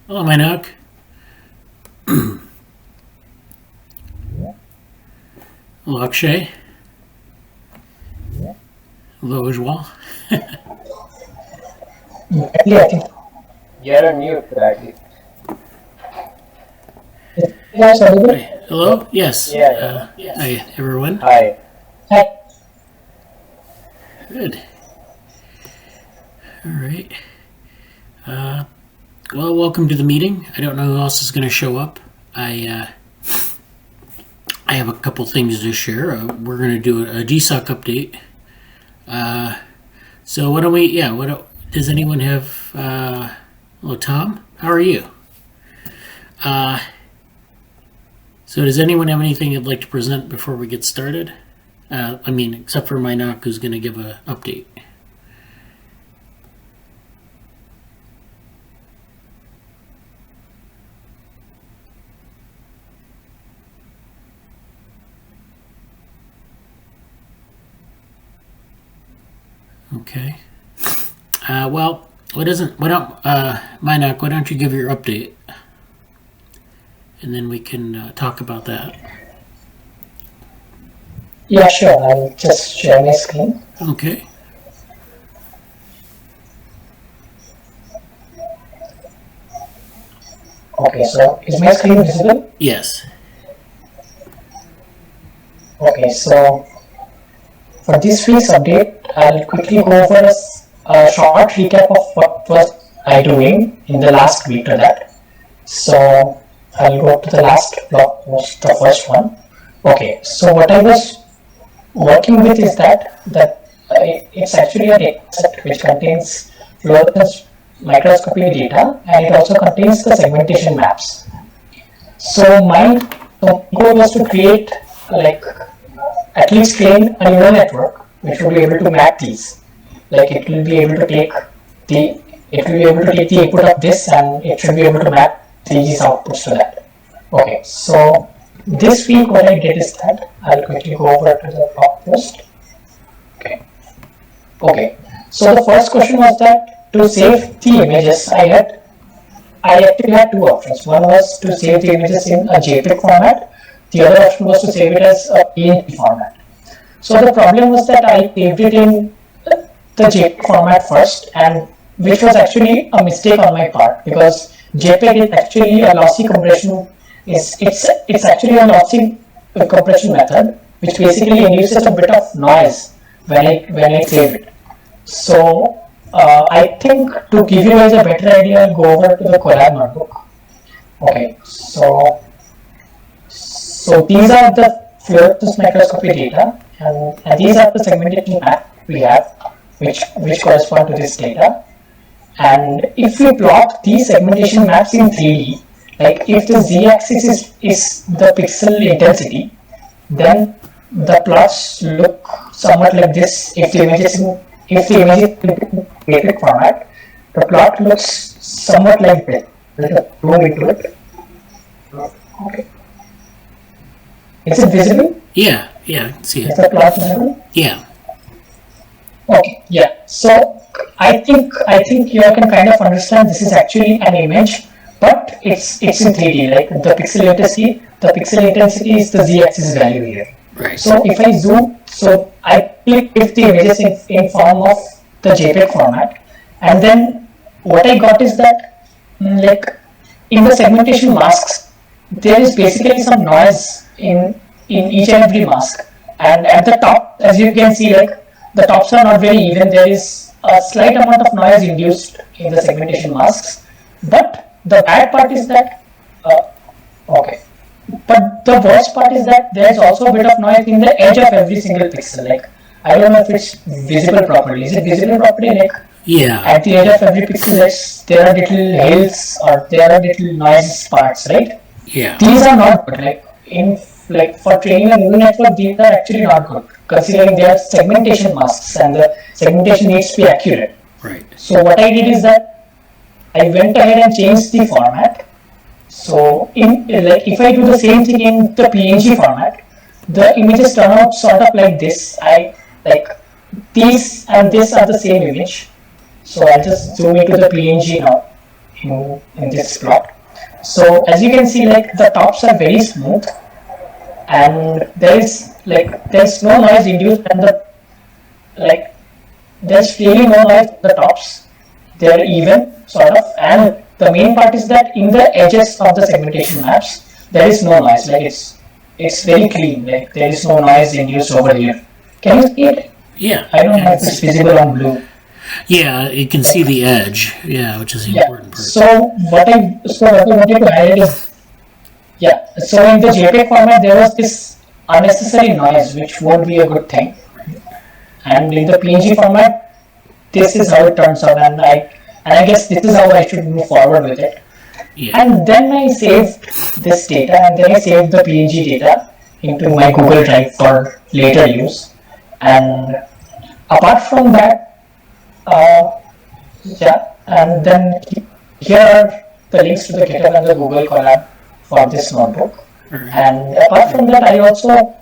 Hello, Mainak. Hello, Akshay. Hello, Ujjwal. You're on mute, Bradley. Hello? Yes. Yeah. Hi, everyone. Hi. Good. All right. Well, welcome to the meeting. I don't know who else is going to show up. I have a couple things to share. We're going to do a GSoC update. So what do we? Yeah. Does anyone have? Hello, Tom. How are you? So does anyone have anything you'd like to present before we get started? Except for Mainak, who's going to give an update. Okay. Well, Mainak, why don't you give your update? And then we can talk about that. Yeah, sure. I'll just share my screen. Okay. Okay, so is my screen visible? Yes. Okay, so for this week's update, I'll quickly go over a short recap of what was I doing in the last week to that. So I'll go to the last blog post, the first one. Okay, so what I was working with is that it's actually a dataset which contains fluorescence microscopy data, and it also contains the segmentation maps. So my goal was to create at least train a neural network which will be able to map these. It will be able to take the input of this, and it should be able to map these outputs to that. Okay, so this week what I did is that I'll quickly go over to the blog post. Okay. So the first question was that to save the images, I actually had two options. One was to save the images in a JPEG format. The other option was to save it as a PNG format. So the problem was that I saved it in the JPEG format first, and which was actually a mistake on my part, because JPEG is actually a lossy compression. It's actually a lossy compression method, which basically induces a bit of noise when I save it. So I think to give you guys a better idea, I'll go over to the Colab notebook. Okay, so these are the fluorescence microscopy data, and these are the segmentation map we have, which correspond to this data. And if we plot these segmentation maps in 3D, if the z-axis is the pixel intensity, then the plots look somewhat like this. If the image is in JPEG format, the plot looks somewhat like this. Let us zoom into it. Okay. Is it visible? Yeah, I can see it. Is the plot visible? Yeah. Okay, yeah. So I think you can kind of understand this is actually an image, but it's in 3D. The pixel intensity is the z-axis value here. Right. So if I zoom, so I click if the images in form of the JPEG format, and then what I got is that in the segmentation masks, there is basically some noise in each and every mask, and at the top, as you can see, the tops are not very even. There is a slight amount of noise induced in the segmentation masks, but the bad part is that but the worst part is that there is also a bit of noise in the edge of every single pixel. I don't know if it's visible properly. Is it visible properly? Yeah. At the edge of every pixel, there are little hills or there are little noise parts, right? Yeah. These are not good. For training a neural network, these are actually not good, considering they are segmentation masks and the segmentation needs to be accurate. Right. So what I did is that I went ahead and changed the format. So if I do the same thing in the PNG format, the images turn out sort of like this. These and this are the same image. So I'll just zoom into the PNG now. in this plot. So as you can see, like the tops are very smooth, and there's no noise induced, and there's really no noise at the tops. They're even sort of, and the main part is that in the edges of the segmentation maps there is no noise. Like it's very clean. Like there is no noise induced over here. Can you see it? Yeah. I don't know if it's visible on blue. Yeah, you can see the edge. Yeah, which is the important part. So what I wanted to highlight is, so in the JPEG format there was this unnecessary noise which won't be a good thing, and in the PNG format this is how it turns out, and I guess this is how I should move forward with it. Yeah. And then I saved this data, and then I saved the PNG data into my Google Drive for later use. And apart from that, and then here are the links to the GitHub and the Google collab for this notebook. Right. And apart from that, I also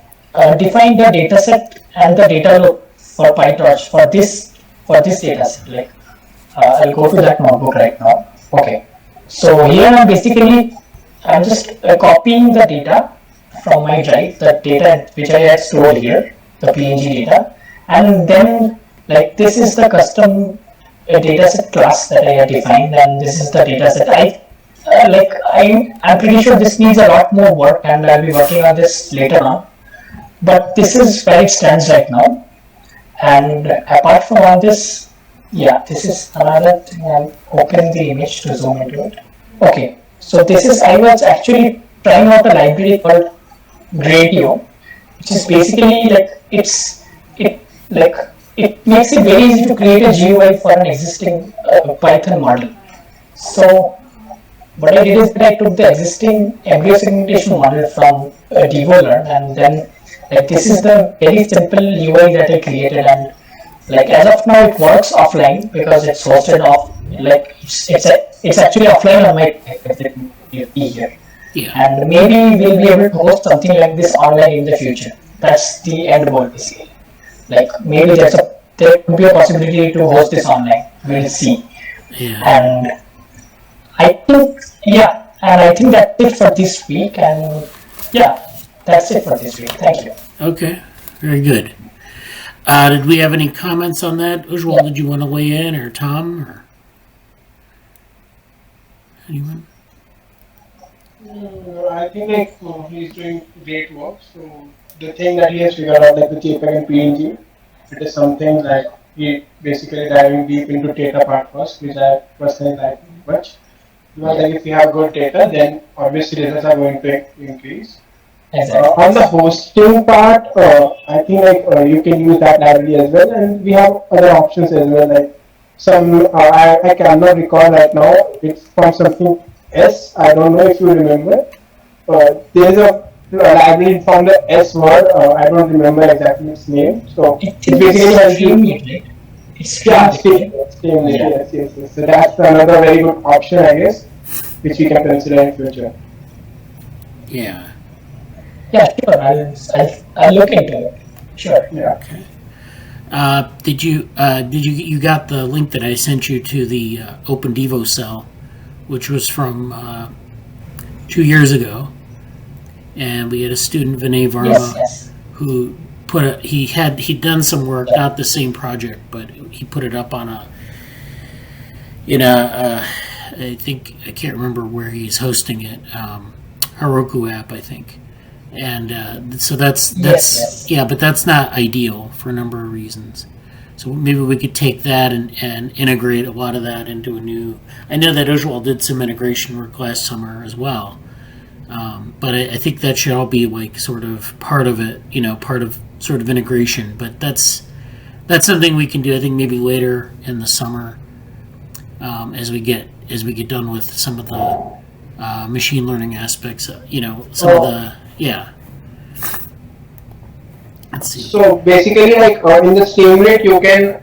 defined the dataset and the data loop for PyTorch for this dataset. Like I'll go to that notebook right now. Okay. So here I'm just copying the data from my drive, the data which I had stored here, the PNG data, and then like this is the custom dataset class that I had defined, and this is the dataset. I'm pretty sure this needs a lot more work, and I'll be working on this later on. But this is where it stands right now. And apart from all this, this is another thing. I'll open the image to zoom into it. Okay, so I was actually trying out a library called Gradeo, which is basically it makes it very easy to create a GUI for an existing Python model. So what I did is that I took the existing embryo segmentation model from DevoLearn, and then this is the very simple UI that I created, and as of now it works offline because it's hosted off. It's actually offline on my here. Yeah. And maybe we'll be able to host something like this online in the future. That's the end goal, basically. Maybe there could be a possibility to host this online. We'll see. Yeah. And I think that's it for this week. And that's it for this week. Thank you. Okay. Very good. Did we have any comments on that? Ujjwal, did you want to weigh in, or Tom, or anyone? I think he's doing great work. So the thing that he has figured out, the JPEG and PNG, it is something he basically diving deep into data part first, which I personally like much. Because if you have good data, then obviously results are going to increase. Exactly. On the hosting part, I think you can use that library as well, and we have other options as well. I cannot recall right now. It's from something S. I don't know if you remember. There's a library from the S word. I don't remember exactly its name. So it basically has yes. So that's another very good option, I guess, which we can consider in future. Yeah. Yeah, sure. I'll look into it. Sure. Yeah. Okay. Did you got the link that I sent you to the Open Devo cell, which was from 2 years ago, and we had a student, Vinay Varma, who he'd done some work, not the same project, but he put it up on I can't remember where he's hosting it, Heroku app, I think. And so that's but that's not ideal for a number of reasons. So maybe we could take that and integrate a lot of that into a new. I know that Ujjwal did some integration work last summer as well, but I think that should all be sort of part of it, part of sort of integration. But that's something we can do. I think maybe later in the summer, as we get done with some of the machine learning aspects, of the. Yeah. Let's see. So basically, in the same rate, you can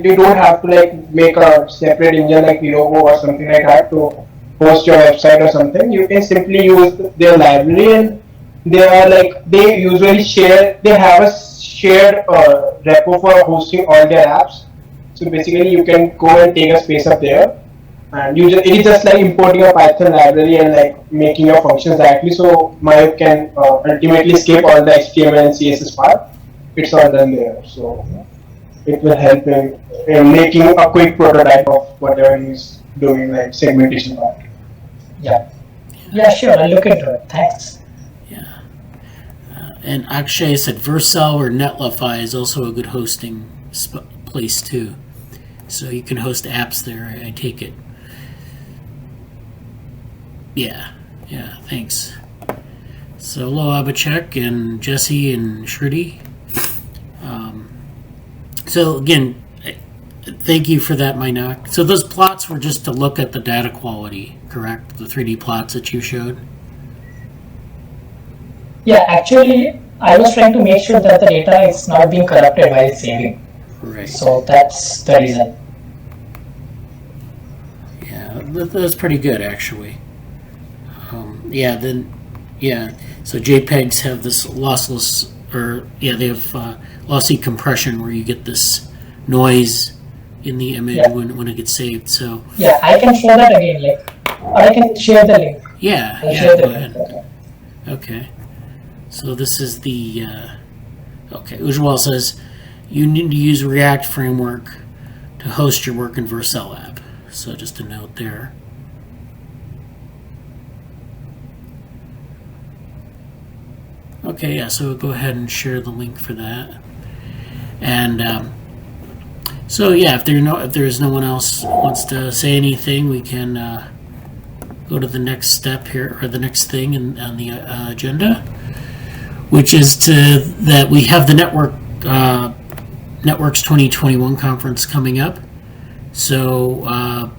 you don't have to make a separate engine like Logo or something like that to host your website or something. You can simply use their library, and they usually share. They have a shared repo for hosting all their apps. So basically, you can go and take a space up there. and it is just like importing a Python library and like making your functions directly. So Mayu can ultimately skip all the HTML and CSS part. It's all done there. So it will help in making a quick prototype of whatever he's doing, like segmentation part. Yeah. Yeah, sure. I'll look into it. Thanks. Yeah. And Akshay said Vercel or Netlify is also a good hosting place too. So you can host apps there, I take it. Yeah, thanks. So hello Abhishek and Jesse and Shruti. So again, thank you for that, Mainak. So those plots were just to look at the data quality, correct? The 3D plots that you showed? Yeah, actually, I was trying to make sure that the data is not being corrupted while saving. Right. So that's the reason. Yeah, that's pretty good, actually. So JPEGs have this lossless, they have lossy compression where you get this noise in the image when it gets saved. So yeah, I can show that again, or I can share the link. Go ahead. Okay. So this is the Ujjwal says you need to use React framework to host your work in Vercel app. So just a note there. Okay, so we'll go ahead and share the link for that. And if there's no one else who wants to say anything, we can go to the next step here, or the next thing on the agenda, which is that we have the Networks 2021 conference coming up. So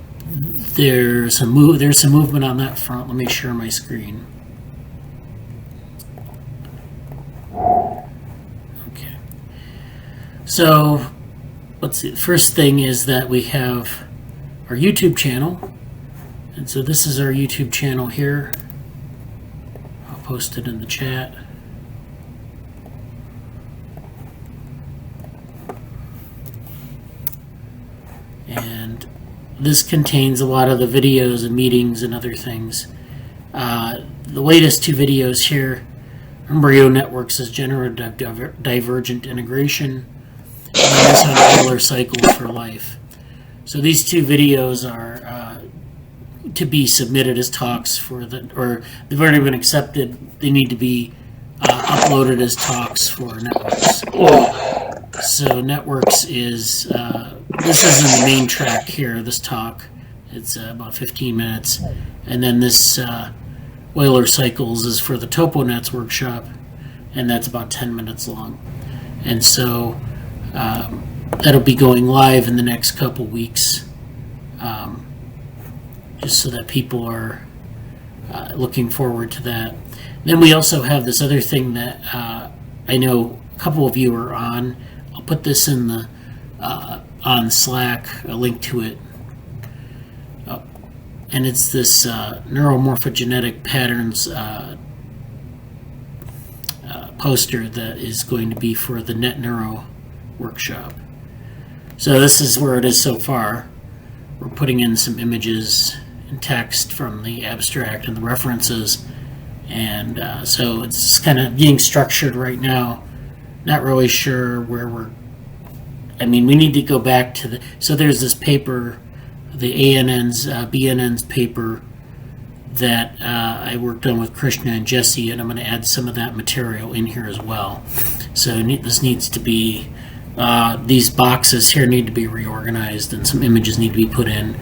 there's some movement on that front. Let me share my screen. Okay. So let's see. The first thing is that we have our YouTube channel, and so this is our YouTube channel here. I'll post it in the chat. And this contains a lot of the videos and meetings and other things. The latest two videos here, Embryo Networks as Generative Divergent Integration, and this on Euler Cycle for Life. So these two videos are to be submitted as talks or they've already been accepted. They need to be uploaded as talks for Networks. So Networks is, this is in the main track here, this talk. It's about 15 minutes. And then this Euler Cycles is for the TopoNets workshop, and that's about 10 minutes long. And so that'll be going live in the next couple weeks, just so that people are looking forward to that. Then we also have this other thing that I know a couple of you are on. I'll put this in the on Slack, a link to it. And it's this Neuromorphogenetic Patterns poster that is going to be for the NetNeuro workshop. So this is where it is so far. We're putting in some images and text from the abstract and the references, and so it's kind of being structured right now. Not really sure where we need to go back to so there's this paper, the ANNs, BNN's paper that I worked on with Krishna and Jesse, and I'm going to add some of that material in here as well. So this needs to be, these boxes here need to be reorganized, and some images need to be put in.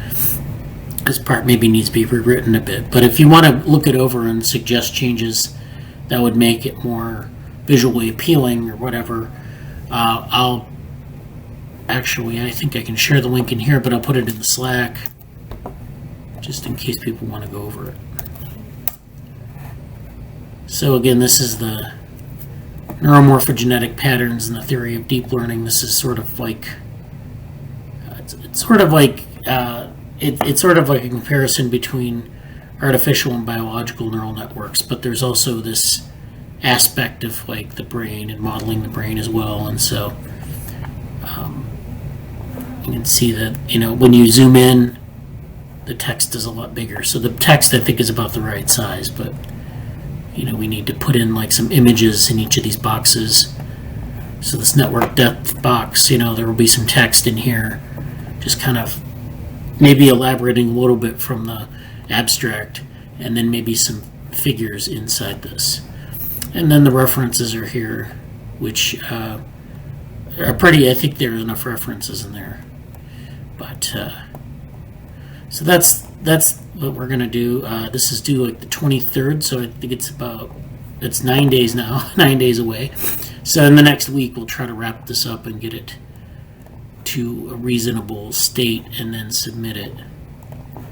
This part maybe needs to be rewritten a bit, but if you want to look it over and suggest changes that would make it more visually appealing or whatever, I think I can share the link in here, but I'll put it in the Slack just in case people want to go over it. So again, this is the Neuromorphogenetic Patterns and the Theory of Deep Learning. This is sort of like it's sort of like a comparison between artificial and biological neural networks, but there's also this aspect of like the brain and modeling the brain as well. And so you can see that when you zoom in the text is a lot bigger. So the text I think is about the right size, but we need to put in like some images in each of these boxes. So this network depth box, there will be some text in here, just kind of maybe elaborating a little bit from the abstract, and then maybe some figures inside this. And then the references are here, which are pretty, I think there's enough references in there. But, so that's what we're going to do. This is due like the 23rd, so I think it's 9 days now, 9 days away. So in the next week, we'll try to wrap this up and get it to a reasonable state and then submit it.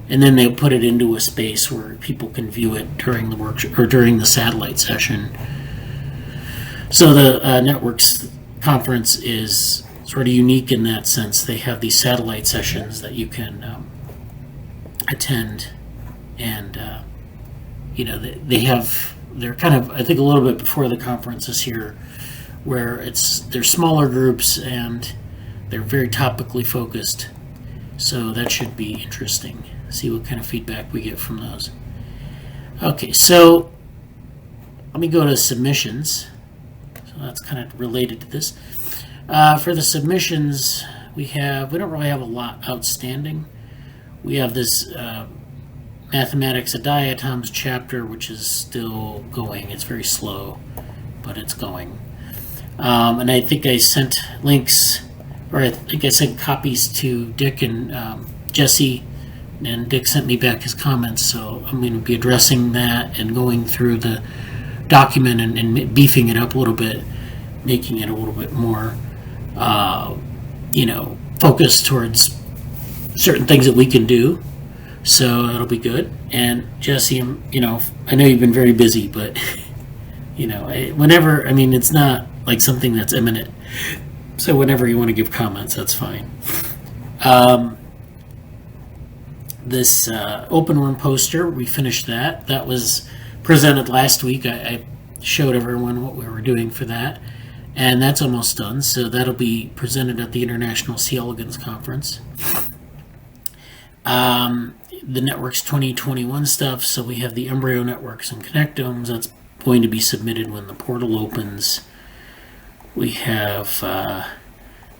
And then they'll put it into a space where people can view it during the workshop or during the satellite session. So the Networks conference is sort of unique in that sense. They have these satellite sessions that you can attend, and they're kind of, I think, a little bit before the conference is here, where they're smaller groups and they're very topically focused. So that should be interesting. See what kind of feedback we get from those. Okay, so let me go to submissions. So that's kind of related to this. For the submissions, we don't really have a lot outstanding. We have this Mathematics of Diatoms chapter, which is still going. It's very slow, but it's going. And I think I sent links, or I think I sent copies to Dick and Jesse, and Dick sent me back his comments, so I'm going to be addressing that and going through the document and beefing it up a little bit, making it a little bit more, focused towards certain things that we can do. So that'll be good. And Jesse, I know you've been very busy, but whenever, it's not like something that's imminent. So whenever you want to give comments, that's fine. This OpenWorm poster, we finished that. That was presented last week. I showed everyone what we were doing for that. And that's almost done. So that'll be presented at the International C. elegans Conference. The Networks 2021 stuff. So we have the embryo networks and connectomes. That's going to be submitted when the portal opens. We have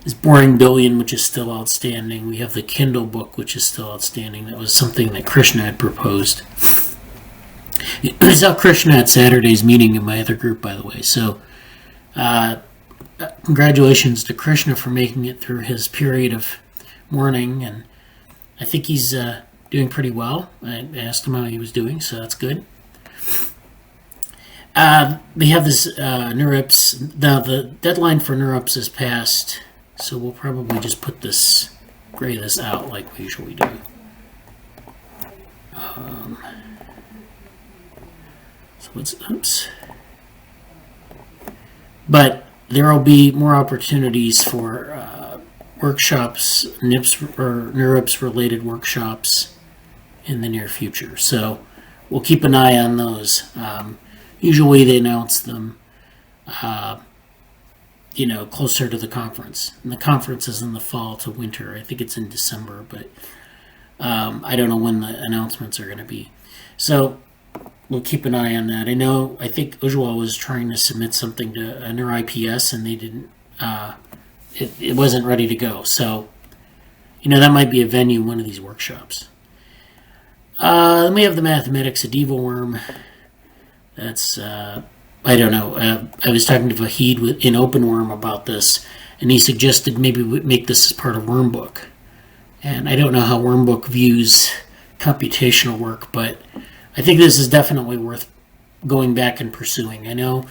this Boring Billion, which is still outstanding. We have the Kindle book, which is still outstanding. That was something that Krishna had proposed. I saw Krishna at Saturday's meeting in my other group, by the way. So congratulations to Krishna for making it through his period of mourning, and I think he's doing pretty well. I asked him how he was doing, so that's good. We have this NeurIPS. Now, the deadline for NeurIPS is passed, so we'll probably just gray this out like we usually do. Oops. But there will be more opportunities for workshops, NIPS or NeurIPS related workshops in the near future. So we'll keep an eye on those. Usually they announce them, closer to the conference. And the conference is in the fall to winter. I think it's in December, but I don't know when the announcements are going to be. So we'll keep an eye on that. I think Ujjwal was trying to submit something to NeurIPS, and they didn't. It wasn't ready to go. So, that might be a venue, one of these workshops. Then we have the Mathematics of DevoWorm. That's, I don't know. I was talking to Vahid in OpenWorm about this, and he suggested maybe we make this as part of Wormbook. And I don't know how Wormbook views computational work, but I think this is definitely worth going back and pursuing. I know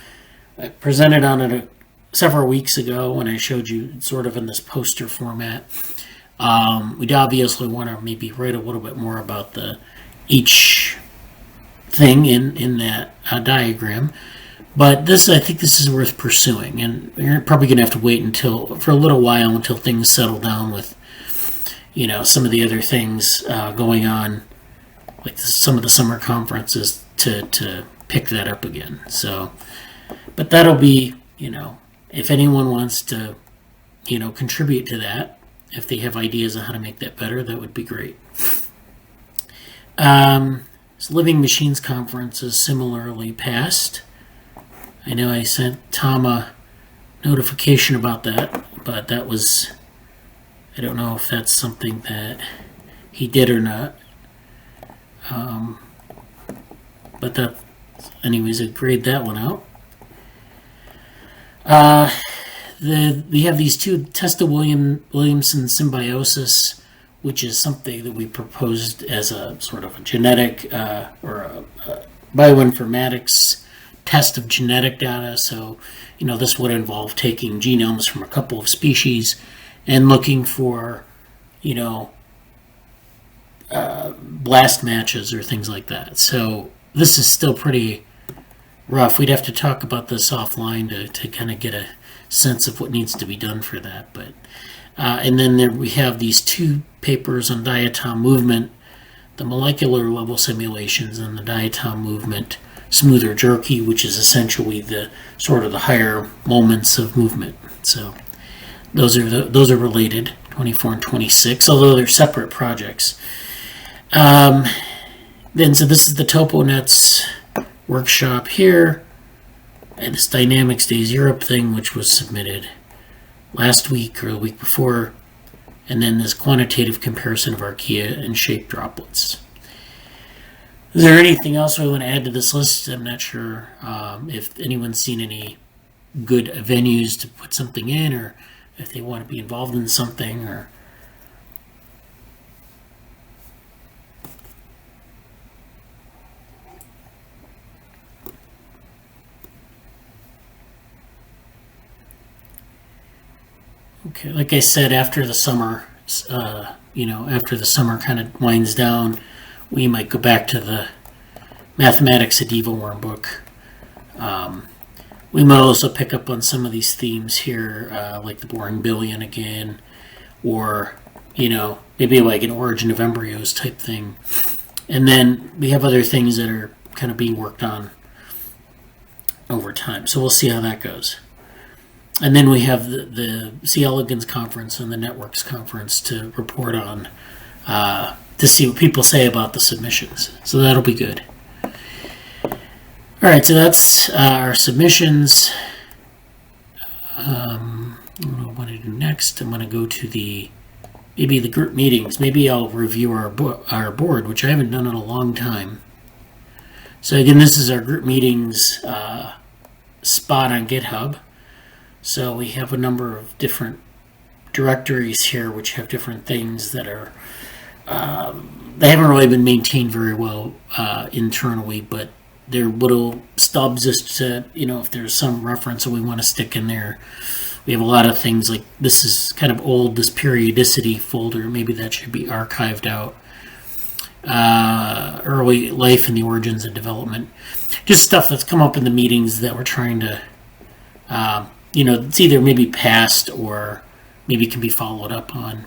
I presented on it several weeks ago when I showed you sort of in this poster format. We'd obviously want to maybe write a little bit more about each thing in that diagram. But I think this is worth pursuing, and you're probably going to have to wait for a little while until things settle down with, some of the other things going on, like some of the summer conferences, to pick that up again. So, but that'll be, if anyone wants to, contribute to that, if they have ideas on how to make that better, that would be great. This Living Machines conference is similarly passed. I know I sent Tom a notification about that, but that was, I don't know if that's something that he did or not. But that, anyways, I grade that one out. We have these two Testa-Williamson symbiosis, which is something that we proposed as a sort of a genetic or a bioinformatics test of genetic data. So, this would involve taking genomes from a couple of species and looking for, blast matches or things like that. So this is still pretty rough. We'd have to talk about this offline to kind of get a sense of what needs to be done for that. But and then we have these two papers on diatom movement, the molecular level simulations, and the diatom movement smoother jerky, which is essentially the sort of the higher moments of movement. So those are related, 24 and 26, although they're separate projects. Then so this is the TopoNets workshop here, and this Dynamics Days Europe thing, which was submitted last week or the week before, and then this quantitative comparison of archaea and shape droplets. Is there anything else we want to add to this list? I'm not sure if anyone's seen any good venues to put something in, or if they want to be involved in something, or okay, like I said, after the summer, after the summer kind of winds down, we might go back to the Mathematics of DevoWorm book. We might also pick up on some of these themes here, like the boring billion again, or, maybe like an origin of embryos type thing. And then we have other things that are kind of being worked on over time. So we'll see how that goes. And then we have the C. elegans conference and the networks conference to report on, to see what people say about the submissions. So that'll be good. All right, so that's our submissions. What do I want to do next? I'm going to go to maybe the group meetings. Maybe I'll review our board, which I haven't done in a long time. So again, this is our group meetings spot on GitHub. So we have a number of different directories here which have different things that are they haven't really been maintained very well internally, but they're little stubs as to, if there's some reference that we want to stick in there. We have a lot of things like this is kind of old, this periodicity folder, maybe that should be archived out. Early life and the origins of development. Just stuff that's come up in the meetings that we're trying to it's either maybe past or maybe can be followed up on.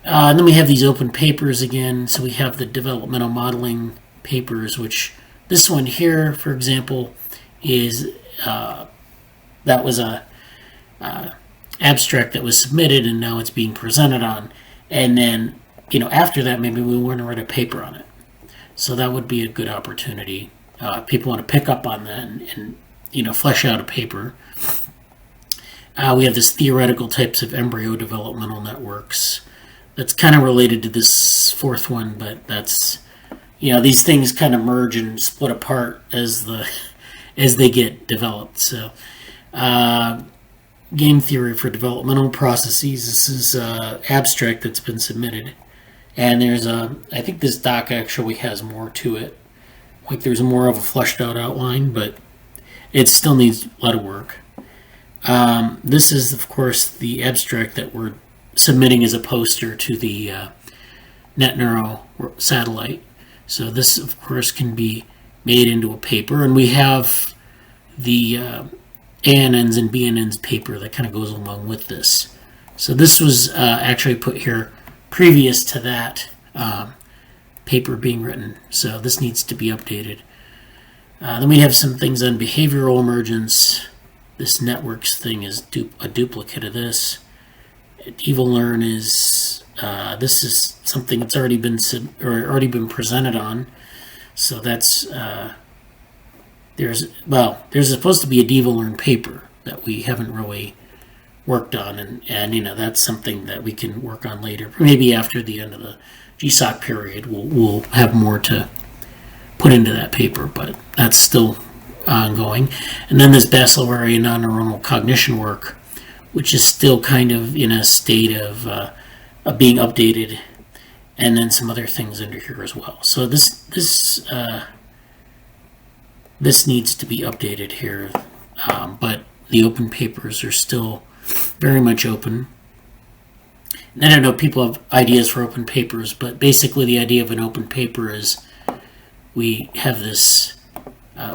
And then we have these open papers again. So we have the developmental modeling papers, which this one here, for example, is that was a abstract that was submitted and now it's being presented on. And then, after that, maybe we want to write a paper on it. So that would be a good opportunity. People want to pick up on that and flesh out a paper. We have this theoretical types of embryo developmental networks. That's kind of related to this fourth one, but that's, these things kind of merge and split apart as they get developed. So, game theory for developmental processes. This is abstract that's been submitted, and there's I think this doc actually has more to it. Like there's more of a fleshed out outline, but it still needs a lot of work. This is, of course, the abstract that we're submitting as a poster to the NetNeuro satellite. So this, of course, can be made into a paper. And we have the ANNs and BNNs paper that kind of goes along with this. So this was actually put here previous to that paper being written. So this needs to be updated. Then we have some things on behavioral emergence. This networks thing is a duplicate of this. DevoLearn is this is something that's already been presented on. So that's there's supposed to be a DevoLearn paper that we haven't really worked on, and that's something that we can work on later. Maybe after the end of the GSoC period, we'll have more to put into that paper, but that's still ongoing. And then there's bacillary non-neuronal cognition work, which is still kind of in a state of being updated, and then some other things under here as well. So this needs to be updated here, but the open papers are still very much open. And I don't know, people have ideas for open papers, but basically the idea of an open paper is we have this,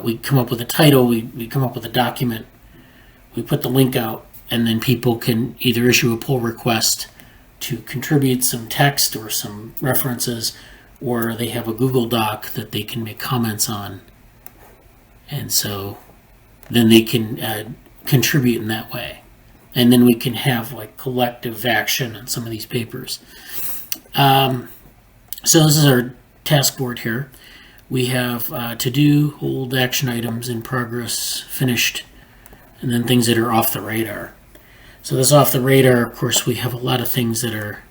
we come up with a title, we come up with a document, we put the link out, and then people can either issue a pull request to contribute some text or some references, or they have a Google Doc that they can make comments on. And so then they can contribute in that way. And then we can have like collective action on some of these papers. So this is our task board here. We have to do, hold, action items, in progress, finished, and then things that are off the radar. So this off the radar, of course, we have a lot of things that are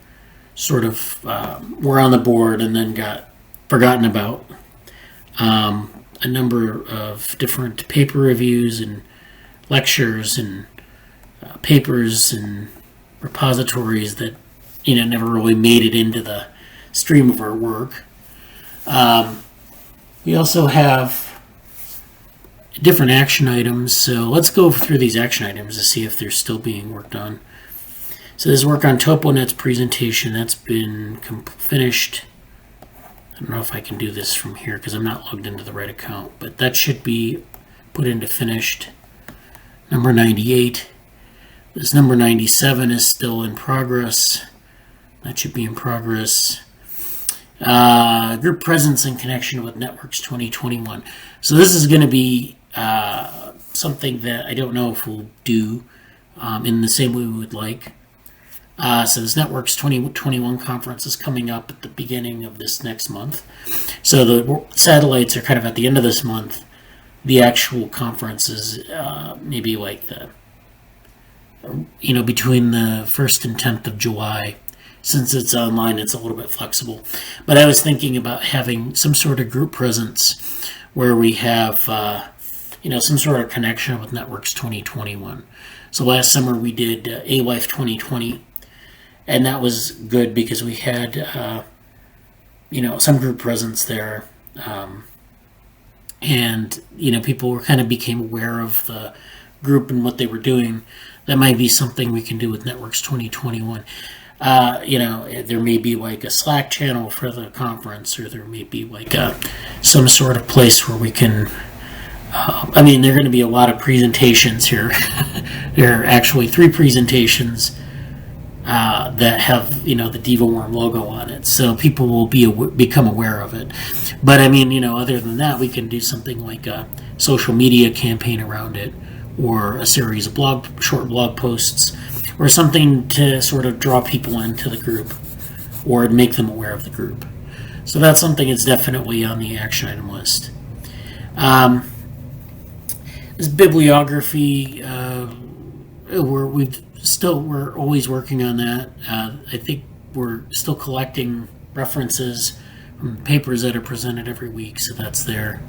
sort of were on the board and then got forgotten about. A number of different paper reviews and lectures and papers and repositories that never really made it into the stream of our work. We also have different action items, so let's go through these action items to see if they're still being worked on. So this work on TopoNet's presentation, that's been finished. I don't know if I can do this from here because I'm not logged into the right account, but that should be put into finished. Number 98. This number 97 is still in progress. That should be in progress. Group presence and connection with Networks 2021. So this is going to be something that I don't know if we'll do in the same way we would like. So this Networks 2021 conference is coming up at the beginning of this next month. So the satellites are kind of at the end of this month. The actual conference is maybe like between the 1st and 10th of July. Since it's online, it's a little bit flexible. But I was thinking about having some sort of group presence where we have, some sort of connection with Networks 2021. So last summer we did A-Life 2020, and that was good because we had, some group presence there. And people became aware of the group and what they were doing. That might be something we can do with Networks 2021. There may be like a Slack channel for the conference, or there may be like some sort of place where we can, there are going to be a lot of presentations here. There are actually 3 presentations that have, the DevoWorm logo on it. So people will become aware of it. But other than that, we can do something like a social media campaign around it, or a series of short blog posts, or something to sort of draw people into the group or make them aware of the group. So that's something that's definitely on the action item list. This bibliography, we're always working on that. I think we're still collecting references from papers that are presented every week, so that's there.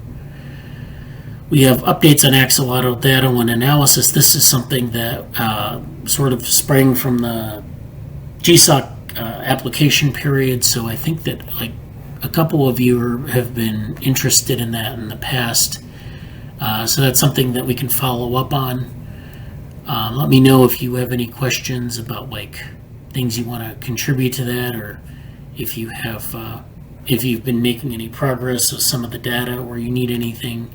We have updates on axolotl data and analysis. This is something that sort of sprang from the GSoC application period, so I think that a couple of you have been interested in that in the past. So that's something that we can follow up on. Let me know if you have any questions about things you want to contribute to that, or if you have if you've been making any progress with some of the data, or you need anything.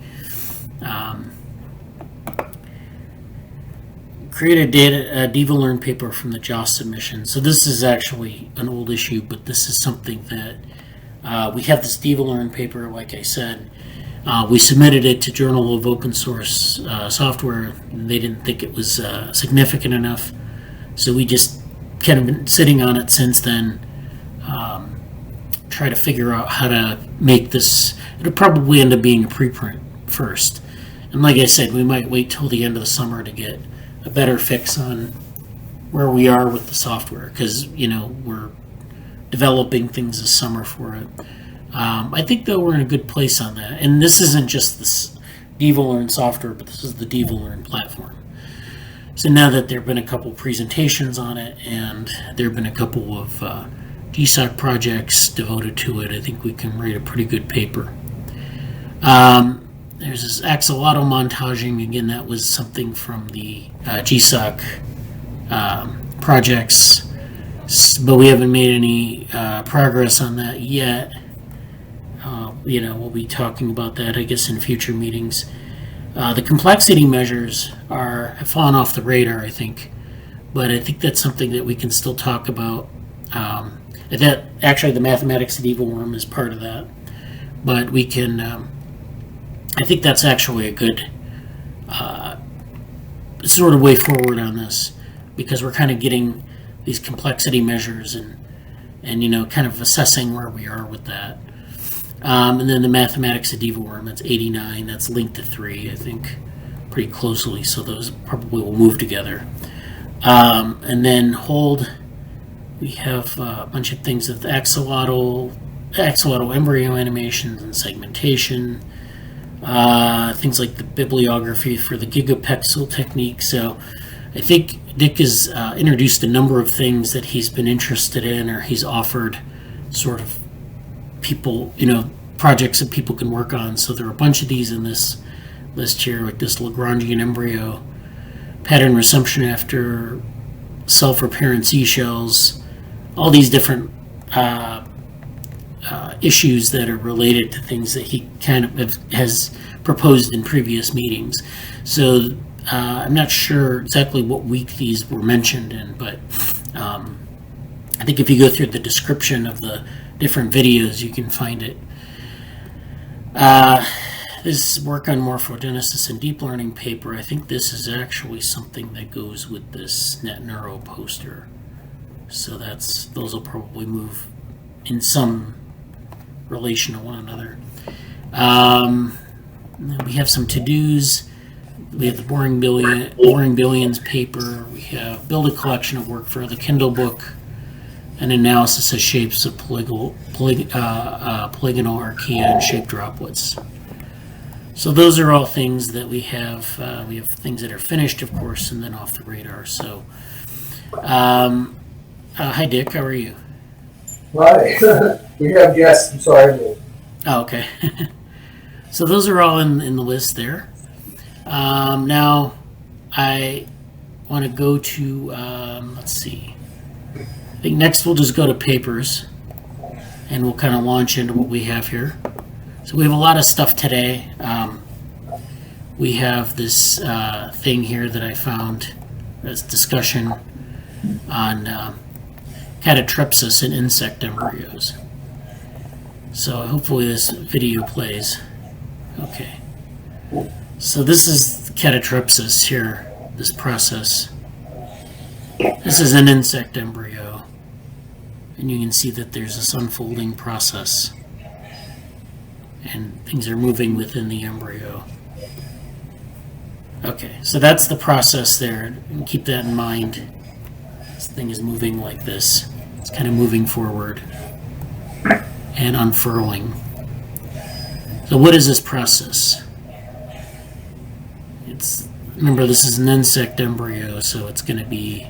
Create a DevoLearn paper from the JOS submission. So this is actually an old issue, but this is something that we have this DevoLearn paper, like I said. We submitted it to Journal of Open Source Software, and they didn't think it was significant enough. So we just kind of been sitting on it since then. Try to figure out how to make this. It'll probably end up being a preprint first. And like I said, we might wait till the end of the summer to get a better fix on where we are with the software, because, we're developing things this summer for it. I think, though, we're in a good place on that. And this isn't just this DevoLearn software, but this is the DevoLearn platform. So now that there have been a couple presentations on it, and there have been a couple of GSoC projects devoted to it, I think we can write a pretty good paper. There's this axolotl montaging. Again, that was something from the GSoC projects, but we haven't made any progress on that yet. We'll be talking about that, I guess, in future meetings. The complexity measures have fallen off the radar, I think, but I think that's something that we can still talk about. That actually, the mathematics of DevoWorm is part of that, but we can. I think that's actually a good sort of way forward on this, because we're kind of getting these complexity measures and kind of assessing where we are with that. And then the mathematics of DevoWorm, that's 89. That's linked to 3, I think, pretty closely. So those probably will move together. And then hold. We have a bunch of things with axolotl embryo animations and segmentation. Things like the bibliography for the gigapixel technique. So I think Dick has introduced a number of things that he's been interested in, or he's offered sort of people, projects that people can work on. So there are a bunch of these in this list here, like this Lagrangian embryo, pattern resumption after self-repairent seashells, all these different issues that are related to things that he kind of has proposed in previous meetings. So I'm not sure exactly what week these were mentioned in, but I think if you go through the description of the different videos, you can find it. This work on morphogenesis and deep learning paper, I think this is actually something that goes with this NetNeuro poster. So those will probably move in some relation to one another. We have some to-dos. We have the Boring Billions paper. We have build a collection of work for the Kindle book, an analysis of shapes of polygonal archaea and shape droplets. So those are all things that we have. We have things that are finished, of course, and then off the radar. So, hi, Dick. How are you? Hi. We have guests. I'm sorry. Oh, okay. So those are all in the list there. Now, I want to go to, let's see. I think next we'll just go to papers, and we'll kind of launch into what we have here. So we have a lot of stuff today. We have this thing here that I found, this discussion on Catatrypsis in insect embryos. So hopefully this video plays. Okay. So this is Catatrypsis here, this process. This is an insect embryo. And you can see that there's this unfolding process. And things are moving within the embryo. Okay, so that's the process there. And keep that in mind. This thing is moving like this. It's kind of moving forward and unfurling. So what is this process? Remember, this is an insect embryo, so it's going to be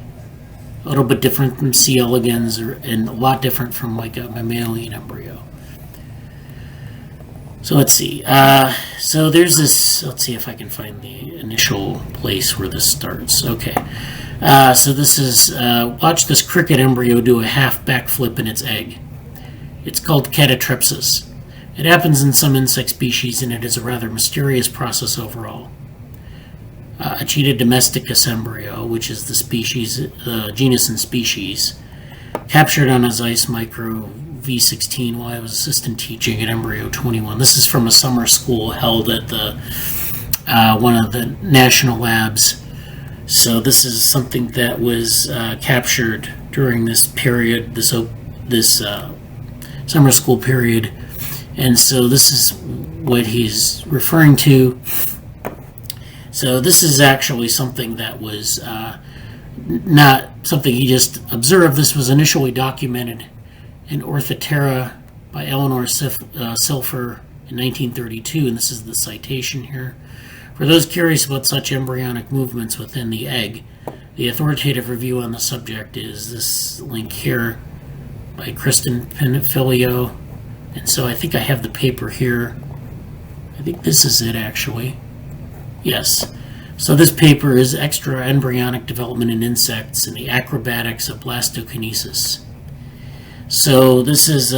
a little bit different from C. elegans and a lot different from like a mammalian embryo. So let's see. So there's this, let's see if I can find the initial place where this starts. Okay. So this is, watch this cricket embryo do a half backflip in its egg. It's called Catatrypsis. It happens in some insect species, and it is a rather mysterious process overall. Acheta domesticus embryo, which is the species, genus and species, captured on a Zeiss Micro V16 while I was assistant teaching at Embryo 21. This is from a summer school held at the one of the national labs. So this is something that was captured during this period, this summer school period. And so this is what he's referring to. So this is actually something that was not something he just observed. This was initially documented in Orthoptera by Eleanor Silfer in 1932, and this is the citation here. For those curious about such embryonic movements within the egg, the authoritative review on the subject is this link here by Kristen Pinfilio. And so I think I have the paper here. I think this is it, actually. Yes. So this paper is Extra Embryonic Development in Insects and the Acrobatics of Blastokinesis. So this is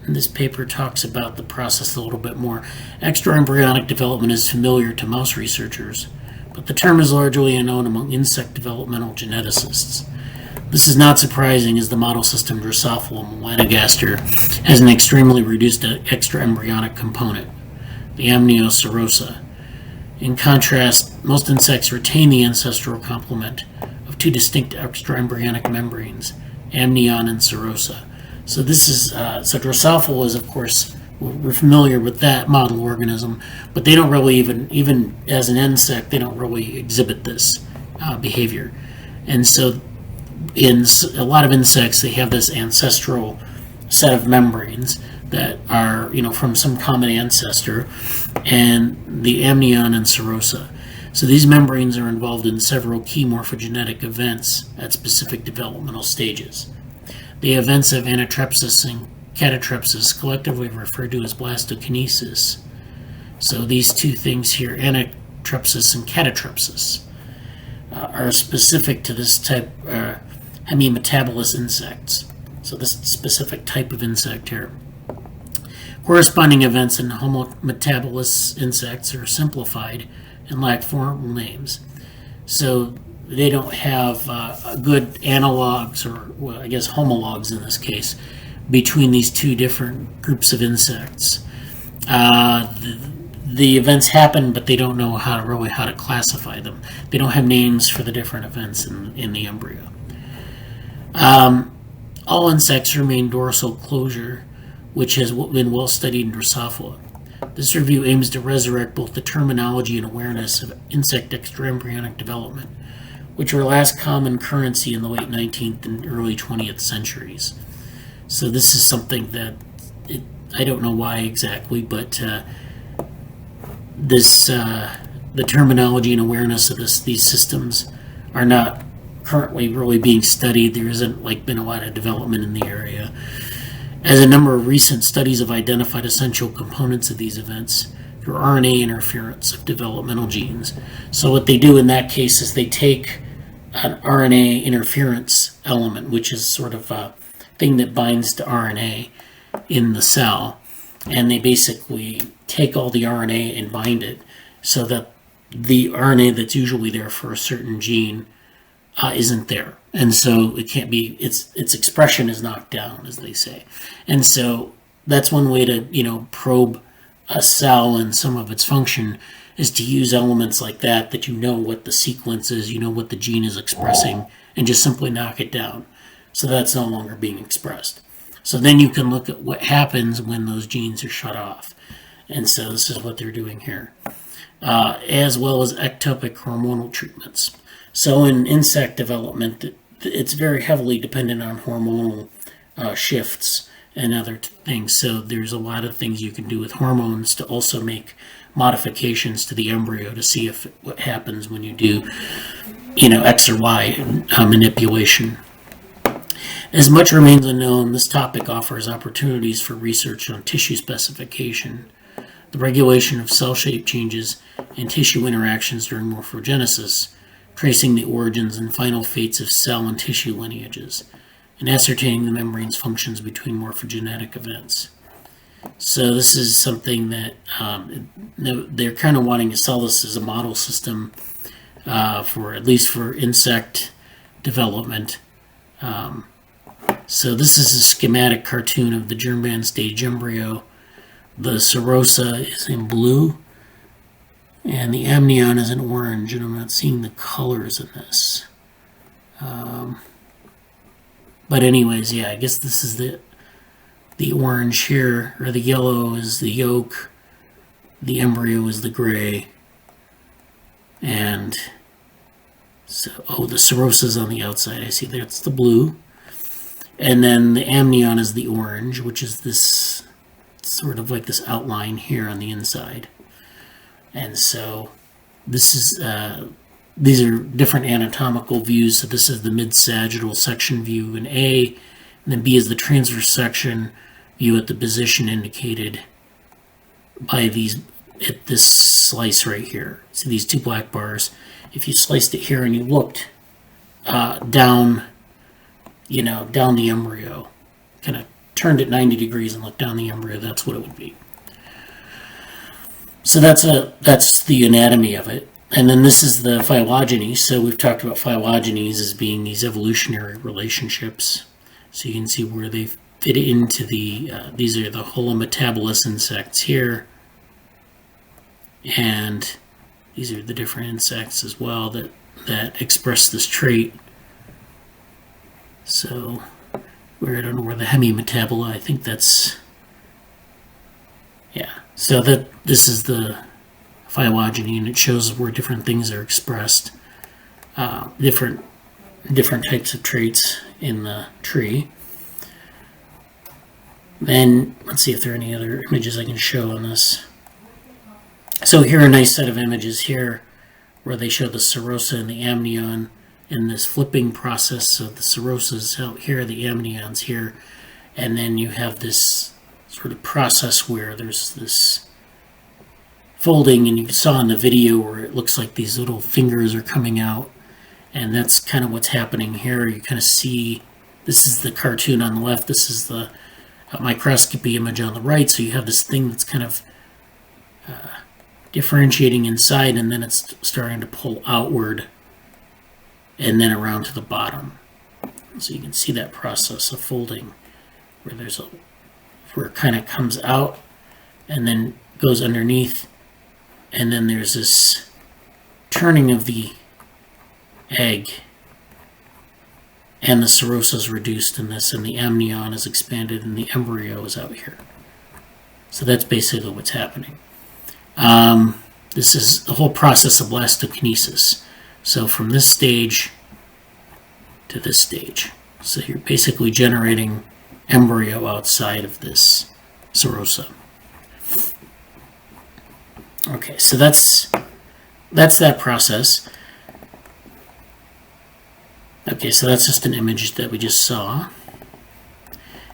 this paper talks about the process a little bit more. Extra embryonic development is familiar to mouse researchers, but the term is largely unknown among insect developmental geneticists. This is not surprising, as the model system Drosophila melanogaster has an extremely reduced extra embryonic component, the amnioserosa. In contrast, most insects retain the ancestral complement of two distinct extra embryonic membranes, amnion and serosa. So this is so Drosophila is, of course, we're familiar with that model organism, but they don't really even as an insect, they don't really exhibit this behavior. And so in a lot of insects, they have this ancestral set of membranes that are, from some common ancestor, and the amnion and serosa. So these membranes are involved in several key morphogenetic events at specific developmental stages. The events of Attatrepsis and Catatrypsis, collectively referred to as blastokinesis. So these two things here, Attatrepsis and Catatrypsis, are specific to this type hemimetabolous insects. So this specific type of insect here. Corresponding events in homometabolous insects are simplified and lack formal names. So they don't have good analogs, or well, I guess homologs in this case, between these two different groups of insects. The events happen, but they don't know how to classify them. They don't have names for the different events in the embryo. All insects remain dorsal closure, which has been well studied in Drosophila. This review aims to resurrect both the terminology and awareness of insect extraembryonic development, which were last common currency in the late 19th and early 20th centuries. So this is something that I don't know why exactly, but the terminology and awareness of these systems are not currently really being studied. There isn't been a lot of development in the area, as a number of recent studies have identified essential components of these events through RNA interference of developmental genes. So what they do in that case is they take an RNA interference element, which is sort of a thing that binds to RNA in the cell, and they basically take all the RNA and bind it so that the RNA that's usually there for a certain gene isn't there, and so it can't be. Its expression is knocked down, as they say, and so that's one way to probe a cell and some of its function is to use elements like that what the sequence is, what the gene is expressing, and just simply knock it down, so that's no longer being expressed. So then you can look at what happens when those genes are shut off, and so this is what they're doing here, as well as ectopic hormonal treatments. So in insect development, it's very heavily dependent on hormonal shifts and other things. So there's a lot of things you can do with hormones to also make modifications to the embryo to see what happens when you do, X or Y manipulation. As much remains unknown, this topic offers opportunities for research on tissue specification, the regulation of cell shape changes, and tissue interactions during morphogenesis, tracing the origins and final fates of cell and tissue lineages, and ascertaining the membrane's functions between morphogenetic events. So this is something that they're kind of wanting to sell this as a model system for at least for insect development. So this is a schematic cartoon of the germ-bound stage embryo. The serosa is in blue, and the amnion is in orange, and I'm not seeing the colors in this. But anyways, yeah, I guess this is the orange here, or the yellow is the yolk, the embryo is the gray, and so, the serosa is on the outside. I see that's the blue. And then the amnion is the orange, which is this sort of like this outline here on the inside. And so this is these are different anatomical views. So this is the mid-sagittal section view in A, and then B is the transverse section view at the position indicated by at this slice right here. See these two black bars? If you sliced it here and you looked down, down the embryo, kind of turned it 90 degrees and looked down the embryo, that's what it would be. So that's the anatomy of it. And then this is the phylogeny. So we've talked about phylogenies as being these evolutionary relationships. So you can see where they fit into these are the holometabolous insects here. And these are the different insects as well that express this trait. So, I don't know where the hemimetaboli, I think that's, yeah. So this is the phylogeny, and it shows where different things are expressed, different types of traits in the tree. Then, let's see if there are any other images I can show on this. So here are a nice set of images here where they show the serosa and the amnion in this flipping process. So the serosas out here, the amnions here, and then you have this sort of process where there's this folding, and you saw in the video where it looks like these little fingers are coming out, and that's kind of what's happening here. You kind of see, this is the cartoon on the left, this is the microscopy image on the right, so you have this thing that's kind of differentiating inside, and then it's starting to pull outward and then around to the bottom. So you can see that process of folding where it kind of comes out and then goes underneath, and then there's this turning of the egg, and the serosa is reduced in this, and the amnion is expanded, and the embryo is out here. So that's basically what's happening. This is the whole process of blastokinesis. So from this stage to this stage. So you're basically generating embryo outside of this serosa. Okay, so that's that process. Okay, so that's just an image that we just saw.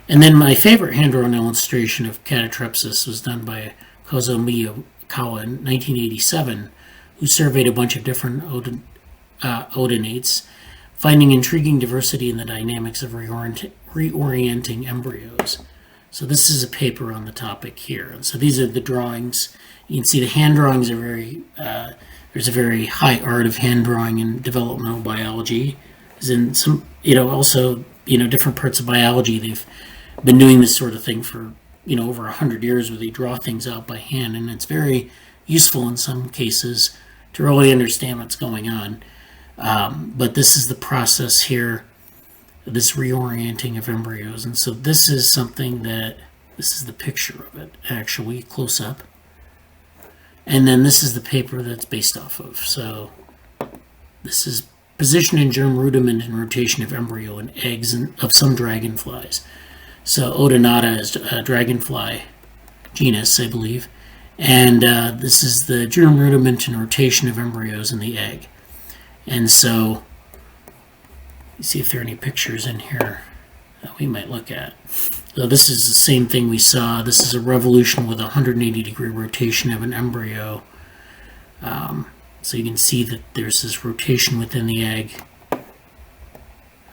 And then my favorite hand-drawn illustration of Catatrypsis was done by Kazumiya Kawa in 1987, who surveyed a bunch of different odonates, finding intriguing diversity in the dynamics of reorienting embryos. So this is a paper on the topic here. And so these are the drawings. You can see the hand drawings are there's a very high art of hand drawing in developmental biology. As in some, also, different parts of biology, they've been doing this sort of thing for, over 100 years, where they draw things out by hand, and it's very useful in some cases to really understand what's going on. But this is the process here, this reorienting of embryos. And so this is something this is the picture of it, actually, close up. And then this is the paper that's based off of. So this is position and germ rudiment and rotation of embryo and eggs of some dragonflies. So Odonata is a dragonfly genus, I believe. And this is the germ rudiment and rotation of embryos in the egg. And so, let's see if there are any pictures in here that we might look at. So this is the same thing we saw. This is a revolution with a 180-degree rotation of an embryo. So you can see that there's this rotation within the egg.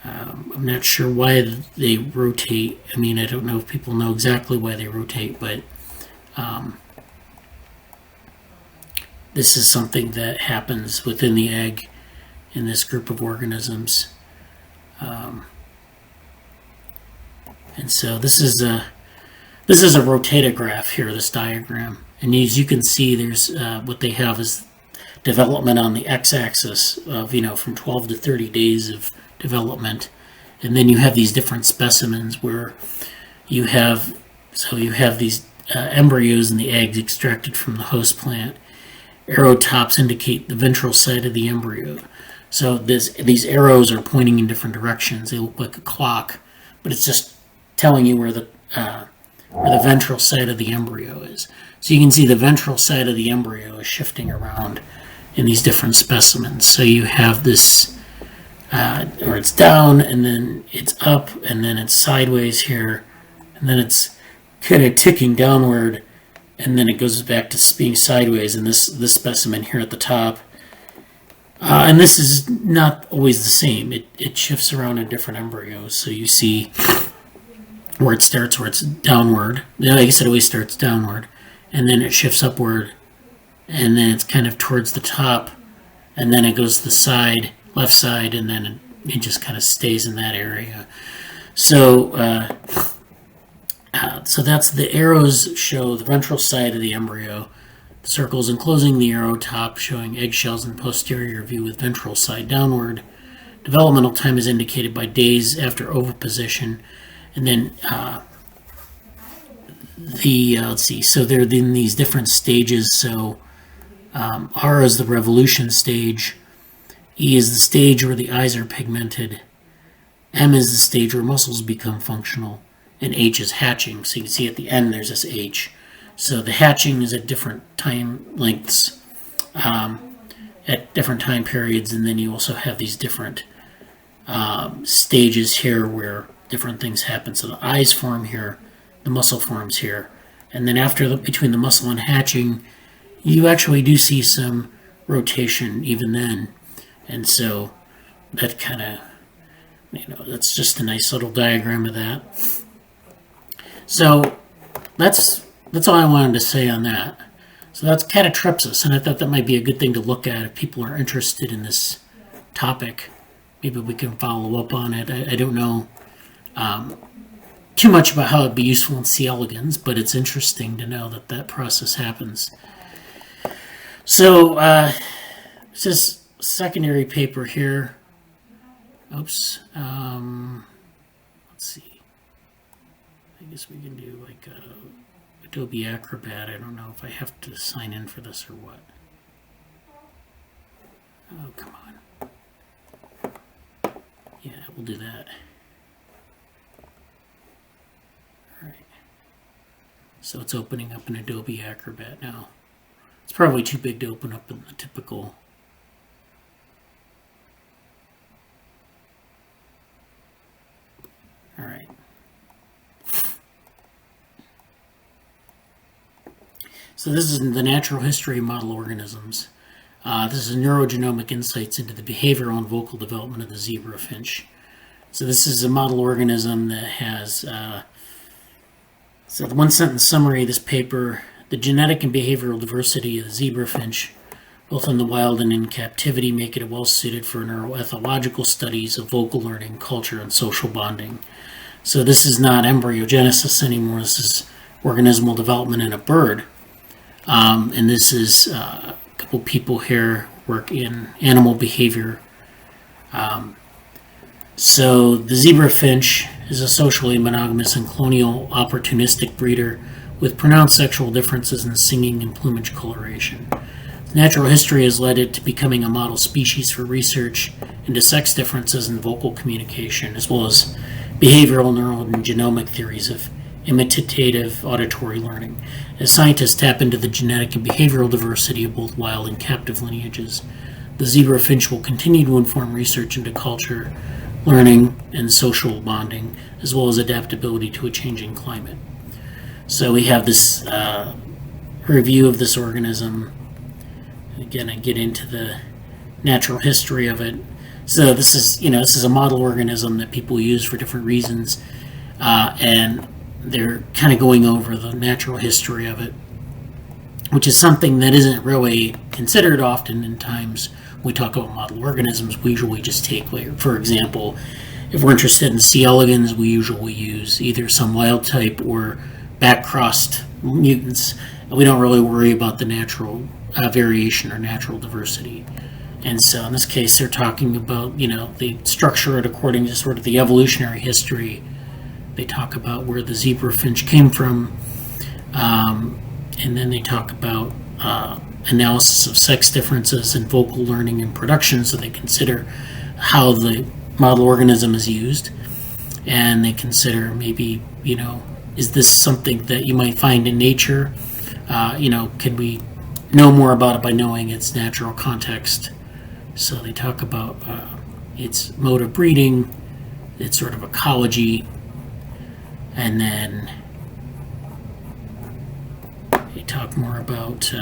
I'm not sure why they rotate. I mean, I don't know if people know exactly why they rotate, but this is something that happens within the egg in this group of organisms. And so this is a rotatograph here, this diagram. And as you can see, there's what they have is development on the x-axis of, from 12 to 30 days of development. And then you have these different specimens where you have these embryos and the eggs extracted from the host plant. Arrow tops indicate the ventral side of the embryo. So these arrows are pointing in different directions. They look like a clock, but it's just telling you where the ventral side of the embryo is. So you can see the ventral side of the embryo is shifting around in these different specimens. So you have this, or it's down, and then it's up, and then it's sideways here, and then it's kind of ticking downward, and then it goes back to being sideways in this specimen here at the top. And this is not always the same. It shifts around in different embryos. So you see where it starts, where it's downward. Like I said, it always starts downward, and then it shifts upward, and then it's kind of towards the top, and then it goes to the side, left side, and then it just kind of stays in that area. So so that's the arrows show the ventral side of the embryo. The circles enclosing the arrow top showing eggshells in posterior view with ventral side downward. Developmental time is indicated by days after oviposition. And then let's see, so they're in these different stages. So R is the revolution stage. E is the stage where the eyes are pigmented. M is the stage where muscles become functional. And H is hatching. So you can see at the end there's this H. So the hatching is at different time lengths, at different time periods, and then you also have these different stages here where different things happen. So the eyes form here, the muscle forms here, and then between the muscle and hatching, you actually do see some rotation even then. And so that kind of, that's just a nice little diagram of that. So that's all I wanted to say on that. So that's Catatrypsis, and I thought that might be a good thing to look at if people are interested in this topic. Maybe we can follow up on it. I don't know too much about how it'd be useful in C. elegans, but it's interesting to know that process happens. So this is a secondary paper here. Oops. Let's see. I guess we can do like Adobe Acrobat. I don't know if I have to sign in for this or what. Oh, come on. Yeah, we'll do that. All right. So it's opening up in Adobe Acrobat now. It's probably too big to open up in the typical. All right. So this is the natural history of model organisms. This is neurogenomic insights into the behavioral and vocal development of the zebra finch. So this is a model organism that has, so the one sentence summary of this paper, the genetic and behavioral diversity of the zebra finch, both in the wild and in captivity, make it well suited for neuroethological studies of vocal learning, culture, and social bonding. So this is not embryogenesis anymore, this is organismal development in a bird. And this is a couple people here work in animal behavior. So the zebra finch is a socially monogamous and colonial opportunistic breeder with pronounced sexual differences in singing and plumage coloration. Natural history has led it to becoming a model species for research into sex differences in vocal communication, as well as behavioral, neural, and genomic theories of imitative auditory learning. As scientists tap into the genetic and behavioral diversity of both wild and captive lineages, the zebra finch will continue to inform research into culture, learning, and social bonding, as well as adaptability to a changing climate. So we have this review of this organism. Again, I get into the natural history of it. So this is a model organism that people use for different reasons, and they're kind of going over the natural history of it, which is something that isn't really considered often in times we talk about model organisms. We usually just take, like, for example, if we're interested in C. elegans, we usually use either some wild type or back-crossed mutants. We don't really worry about the natural variation or natural diversity. And so in this case, they're talking about, they structure it according to sort of the evolutionary history. They talk about where the zebra finch came from, and then they talk about analysis of sex differences in vocal learning and production, so they consider how the model organism is used, and they consider maybe, is this something that you might find in nature? Can we know more about it by knowing its natural context? So they talk about its mode of breeding, its sort of ecology, and then they talk more about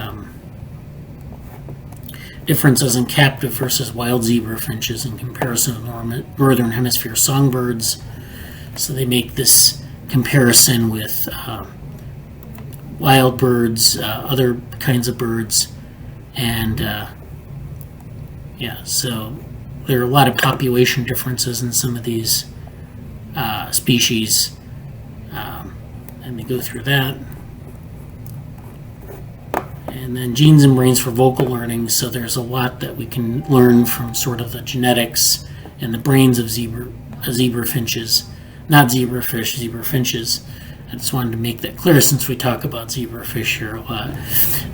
differences in captive versus wild zebra finches in comparison to northern hemisphere songbirds. So they make this comparison with wild birds, other kinds of birds, and so there are a lot of population differences in some of these species, and they go through that. And then genes and brains for vocal learning, so there's a lot that we can learn from sort of the genetics and the brains of zebra finches, not zebrafish, zebra finches. I just wanted to make that clear since we talk about zebrafish here a lot.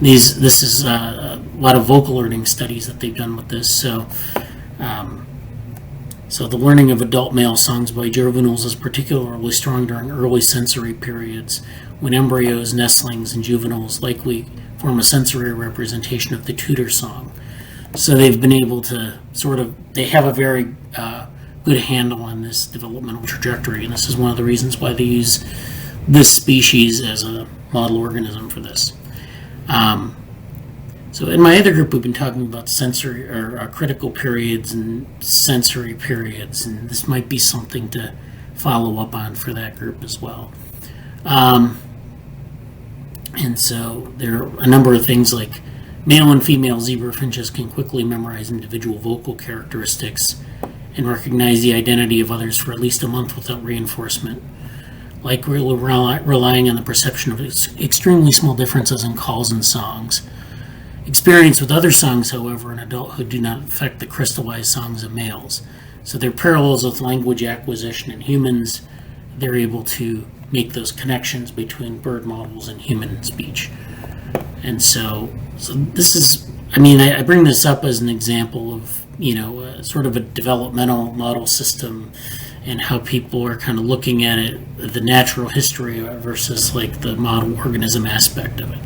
This is a lot of vocal learning studies that they've done with this. So the learning of adult male songs by juveniles is particularly strong during early sensory periods, when embryos, nestlings, and juveniles likely form a sensory representation of the tutor song. So they've been able to they have a very good handle on this developmental trajectory, and this is one of the reasons why they use this species as a model organism for this. So in my other group, we've been talking about sensory or critical periods and sensory periods, and this might be something to follow up on for that group as well. And so there are a number of things like male and female zebra finches can quickly memorize individual vocal characteristics and recognize the identity of others for at least a month without reinforcement, like relying on the perception of extremely small differences in calls and songs. Experience with other songs, however, in adulthood do not affect the crystallized songs of males. So there are parallels with language acquisition in humans. They're able to make those connections between bird models and human speech. And so this is, I bring this up as an example of, sort of a developmental model system and how people are kind of looking at it, the natural history versus like the model organism aspect of it.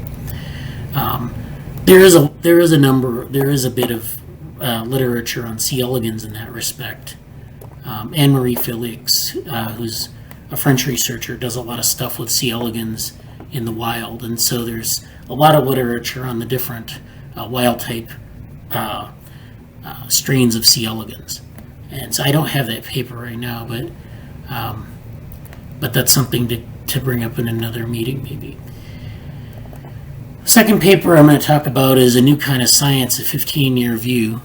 There is a bit of literature on C. elegans in that respect. Anne-Marie Felix, who's a French researcher, does a lot of stuff with C. elegans in the wild, and so there's a lot of literature on the different wild type strains of C. elegans. And so I don't have that paper right now, but that's something to bring up in another meeting maybe. Second paper I'm going to talk about is A New Kind of Science, a 15-year view.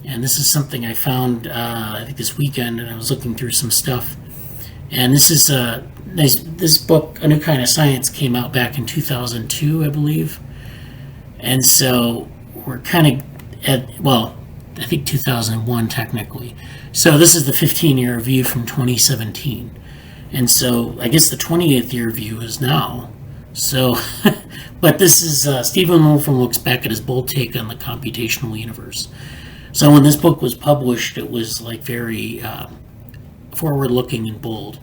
And this is something I found, I think this weekend, and I was looking through some stuff. And this is this book, A New Kind of Science, came out back in 2002, I believe. And so we're kind of I think 2001 technically. So this is the 15-year review from 2017. And so I guess the 28th year review is now. So, but this is Stephen Wolfram looks back at his bold take on the computational universe. So when this book was published, it was like very forward-looking and bold.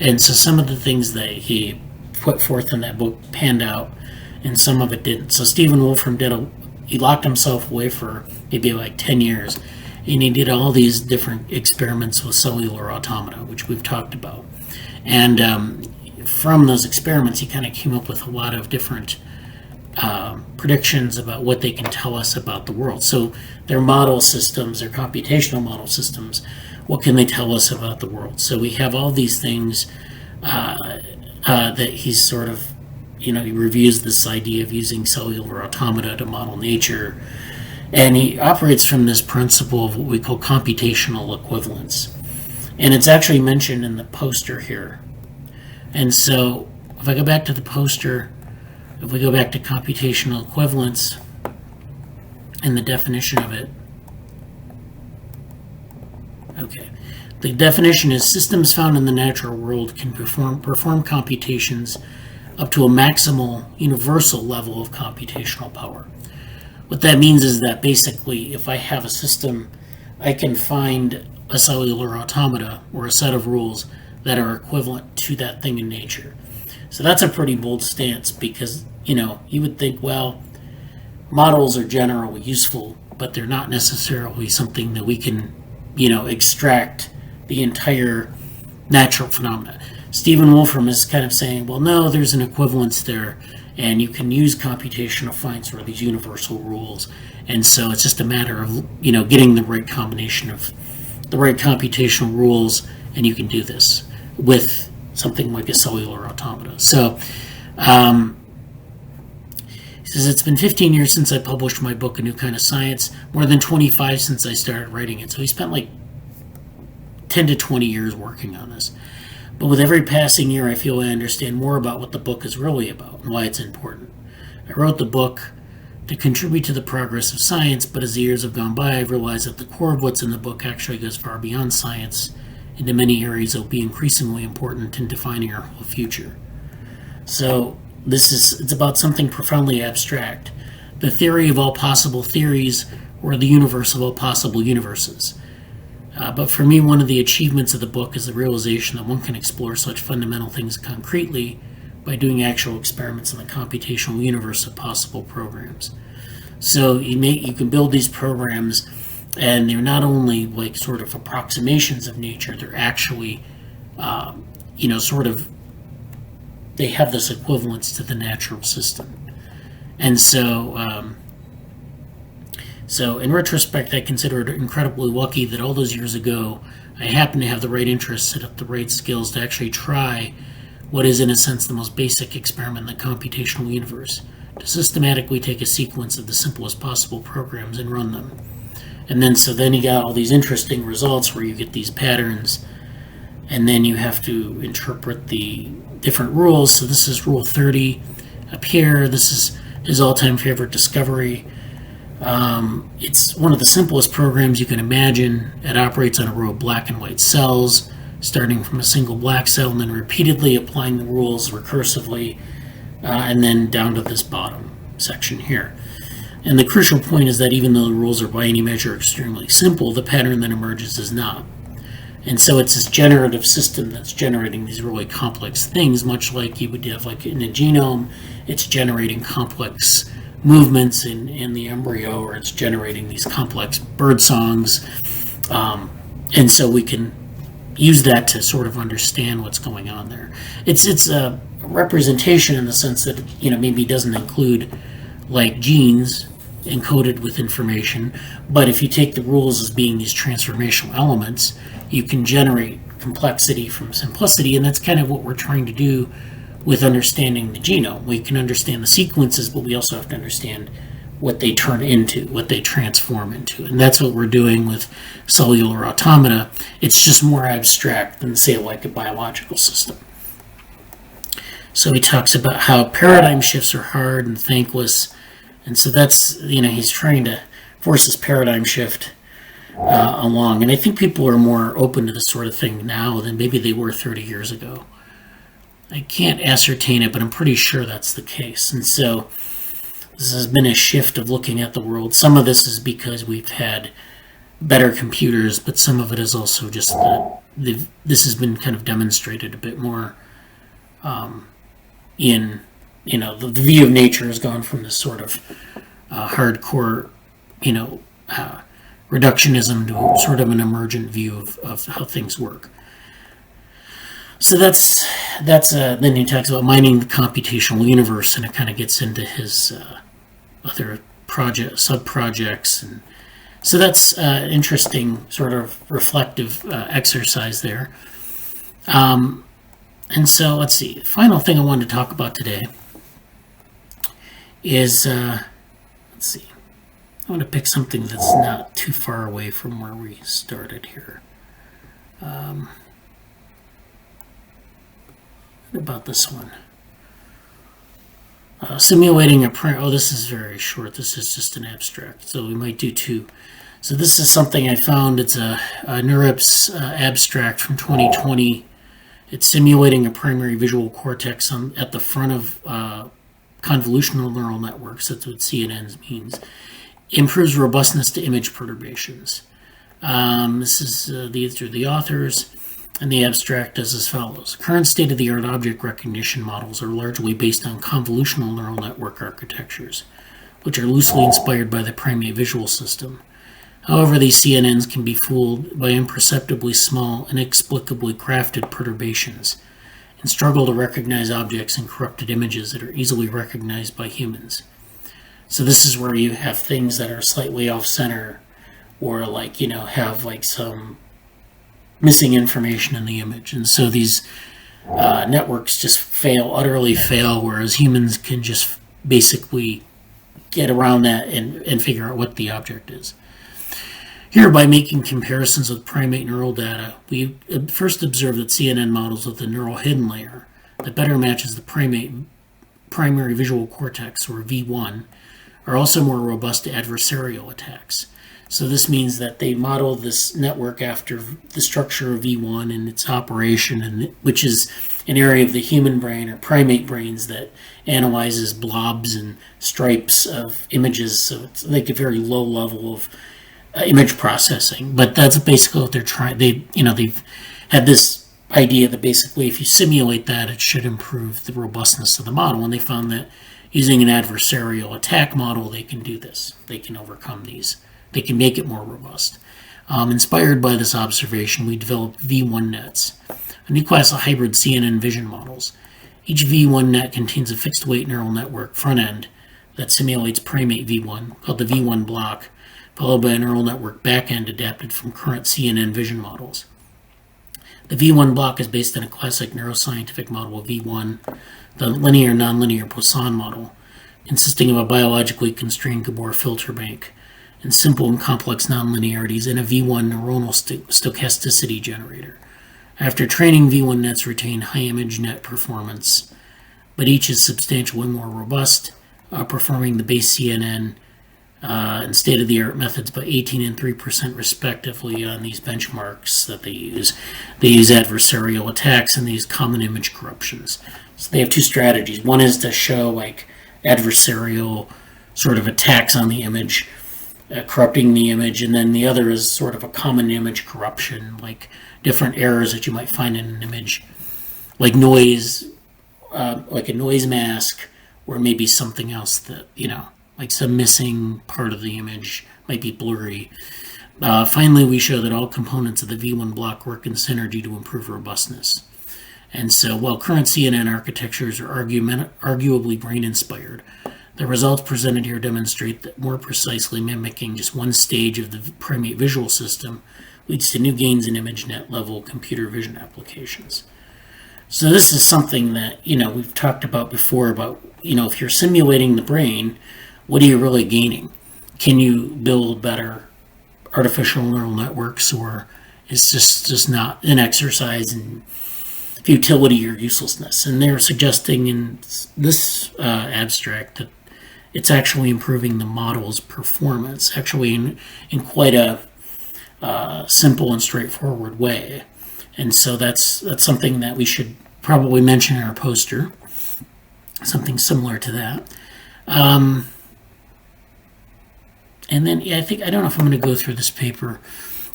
And so some of the things that he put forth in that book panned out, and some of it didn't. So Stephen Wolfram he locked himself away for maybe like 10 years, and he did all these different experiments with cellular automata, which we've talked about. And from those experiments, he kind of came up with a lot of different predictions about what they can tell us about the world. So their model systems, their computational model systems, what can they tell us about the world? So we have all these things that he's sort of, he reviews this idea of using cellular automata to model nature. And he operates from this principle of what we call computational equivalence. And it's actually mentioned in the poster here. And so if I go back to the poster, if we go back to computational equivalence and the definition of it, Okay. The definition is systems found in the natural world can perform computations up to a maximal universal level of computational power. What that means is that basically if I have a system, I can find a cellular automata or a set of rules that are equivalent to that thing in nature. So that's a pretty bold stance because, you would think, well, models are generally useful, but they're not necessarily something that we can, extract the entire natural phenomena. Stephen Wolfram is kind of saying, well, no, there's an equivalence there, and you can use computation to find sort of these universal rules. And so it's just a matter of, getting the right combination of the right computational rules, and you can do this with something like a cellular automata. So, he says, it's been 15 years since I published my book, A New Kind of Science, more than 25 since I started writing it. So he spent like 10 to 20 years working on this. But with every passing year, I feel I understand more about what the book is really about and why it's important. I wrote the book to contribute to the progress of science, but as the years have gone by, I've realized that the core of what's in the book actually goes far beyond science into many areas that will be increasingly important in defining our whole future. So it's about something profoundly abstract, the theory of all possible theories, or the universe of all possible universes. But for me, one of the achievements of the book is the realization that one can explore such fundamental things concretely by doing actual experiments in the computational universe of possible programs. So you can build these programs, and they're not only like sort of approximations of nature, they're actually, they have this equivalence to the natural system. And so in retrospect, I consider it incredibly lucky that all those years ago, I happened to have the right interests, set up the right skills to actually try what is, in a sense, the most basic experiment in the computational universe, to systematically take a sequence of the simplest possible programs and run them. And then you got all these interesting results where you get these patterns, and then you have to interpret the different rules. So this is rule 30 up here. This is his all-time favorite discovery. It's one of the simplest programs you can imagine. It operates on a row of black and white cells, starting from a single black cell and then repeatedly applying the rules recursively, and then down to this bottom section here. And the crucial point is that even though the rules are by any measure extremely simple, the pattern that emerges is not. And so it's this generative system that's generating these really complex things, much like you would have like in a genome. It's generating complex movements in the embryo, or it's generating these complex bird songs. And so we can use that to sort of understand what's going on there. It's a representation in the sense that maybe doesn't include like genes encoded with information, but if you take the rules as being these transformational elements, you can generate complexity from simplicity, and that's kind of what we're trying to do with understanding the genome. We can understand the sequences, but we also have to understand what they turn into, what they transform into. And that's what we're doing with cellular automata. It's just more abstract than, say, like a biological system. So he talks about how paradigm shifts are hard and thankless. And so that's, he's trying to force this paradigm shift along. And I think people are more open to this sort of thing now than maybe they were 30 years ago. I can't ascertain it, but I'm pretty sure that's the case. And so this has been a shift of looking at the world. Some of this is because we've had better computers, but some of it is also just that this has been kind of demonstrated a bit more the view of nature has gone from this sort of hardcore, reductionism to sort of an emergent view of how things work. So that's then he talks about mining the computational universe, and it kind of gets into his other sub-projects, and so that's interesting sort of reflective exercise there. And so let's see. The final thing I wanted to talk about today is let's see. I want to pick something that's not too far away from where we started here. What about this one? Simulating a primate. Oh, this is very short. This is just an abstract, so we might do two. So this is something I found. It's a NeurIPS abstract from 2020. It's simulating a primary visual cortex at the front of convolutional neural networks. That's what CNNs means. Improves robustness to image perturbations. These are the authors, and the abstract is as follows. Current state-of-the-art object recognition models are largely based on convolutional neural network architectures, which are loosely inspired by the primate visual system. However, these CNNs can be fooled by imperceptibly small, inexplicably crafted perturbations and struggle to recognize objects in corrupted images that are easily recognized by humans. So this is where you have things that are slightly off-center or have some missing information in the image. And so these networks just utterly fail, whereas humans can just basically get around that and figure out what the object is. Here, by making comparisons with primate neural data, we first observe that CNN models with a neural hidden layer that better matches the primary visual cortex, or V1, are also more robust to adversarial attacks. So this means that they model this network after the structure of V1 and its operation, which is an area of the human brain or primate brains that analyzes blobs and stripes of images. So it's like a very low level of image processing, but that's basically what they're trying. They've had this idea that basically if you simulate that, it should improve the robustness of the model, and they found that using an adversarial attack model, they can do this. They can overcome these. They can make it more robust. Inspired by this observation, we developed V1 nets, a new class of hybrid CNN vision models. Each V1 net contains a fixed weight neural network front end that simulates primate V1, called the V1 block, followed by a neural network backend adapted from current CNN vision models. The V1 block is based on a classic neuroscientific model of V1, the linear-nonlinear Poisson model, consisting of a biologically constrained Gabor filter bank and simple and complex nonlinearities in a V1 neuronal stochasticity generator. After training, V1 nets retain high image net performance, but each is substantially more robust, outperforming the base CNN and state-of-the-art methods by 18 and 3% respectively on these benchmarks that they use. They use adversarial attacks and these common image corruptions. So they have two strategies. One is to show adversarial sort of attacks on the image, corrupting the image, and then the other is sort of a common image corruption, like different errors that you might find in an image, like noise, like a noise mask, or maybe something else that, like some missing part of the image might be blurry. Finally, we show that all components of the V1 block work in synergy to improve robustness. And so while current CNN architectures are arguably brain-inspired, the results presented here demonstrate that more precisely mimicking just one stage of the primate visual system leads to new gains in ImageNet level computer vision applications. So this is something that, we've talked about before about, if you're simulating the brain, what are you really gaining? Can you build better artificial neural networks, or is this just not an exercise in futility or uselessness? And they're suggesting in this abstract that it's actually improving the model's performance, actually in quite a simple and straightforward way. And so that's something that we should probably mention in our poster, something similar to that. And then I don't know if I'm going to go through this paper.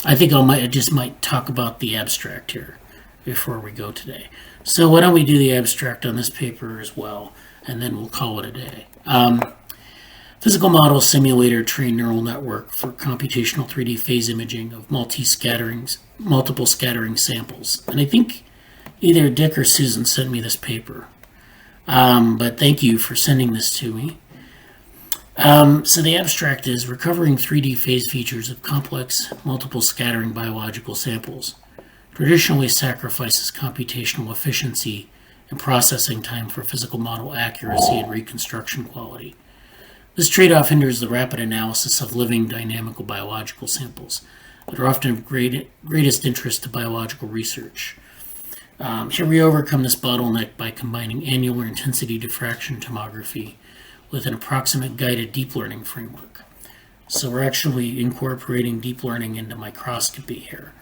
I think I just might talk about the abstract here before we go today. So why don't we do the abstract on this paper as well, and then we'll call it a day. Physical model simulator trained neural network for computational 3D phase imaging of multiple scattering samples. And I think either Dick or Susan sent me this paper. But thank you for sending this to me. So the abstract is recovering 3D phase features of complex multiple scattering biological samples traditionally sacrifices computational efficiency and processing time for physical model accuracy and reconstruction quality. This trade-off hinders the rapid analysis of living dynamical biological samples that are often of greatest interest to biological research. Here we overcome this bottleneck by combining annular intensity diffraction tomography with an approximate guided deep learning framework. So we're actually incorporating deep learning into microscopy here.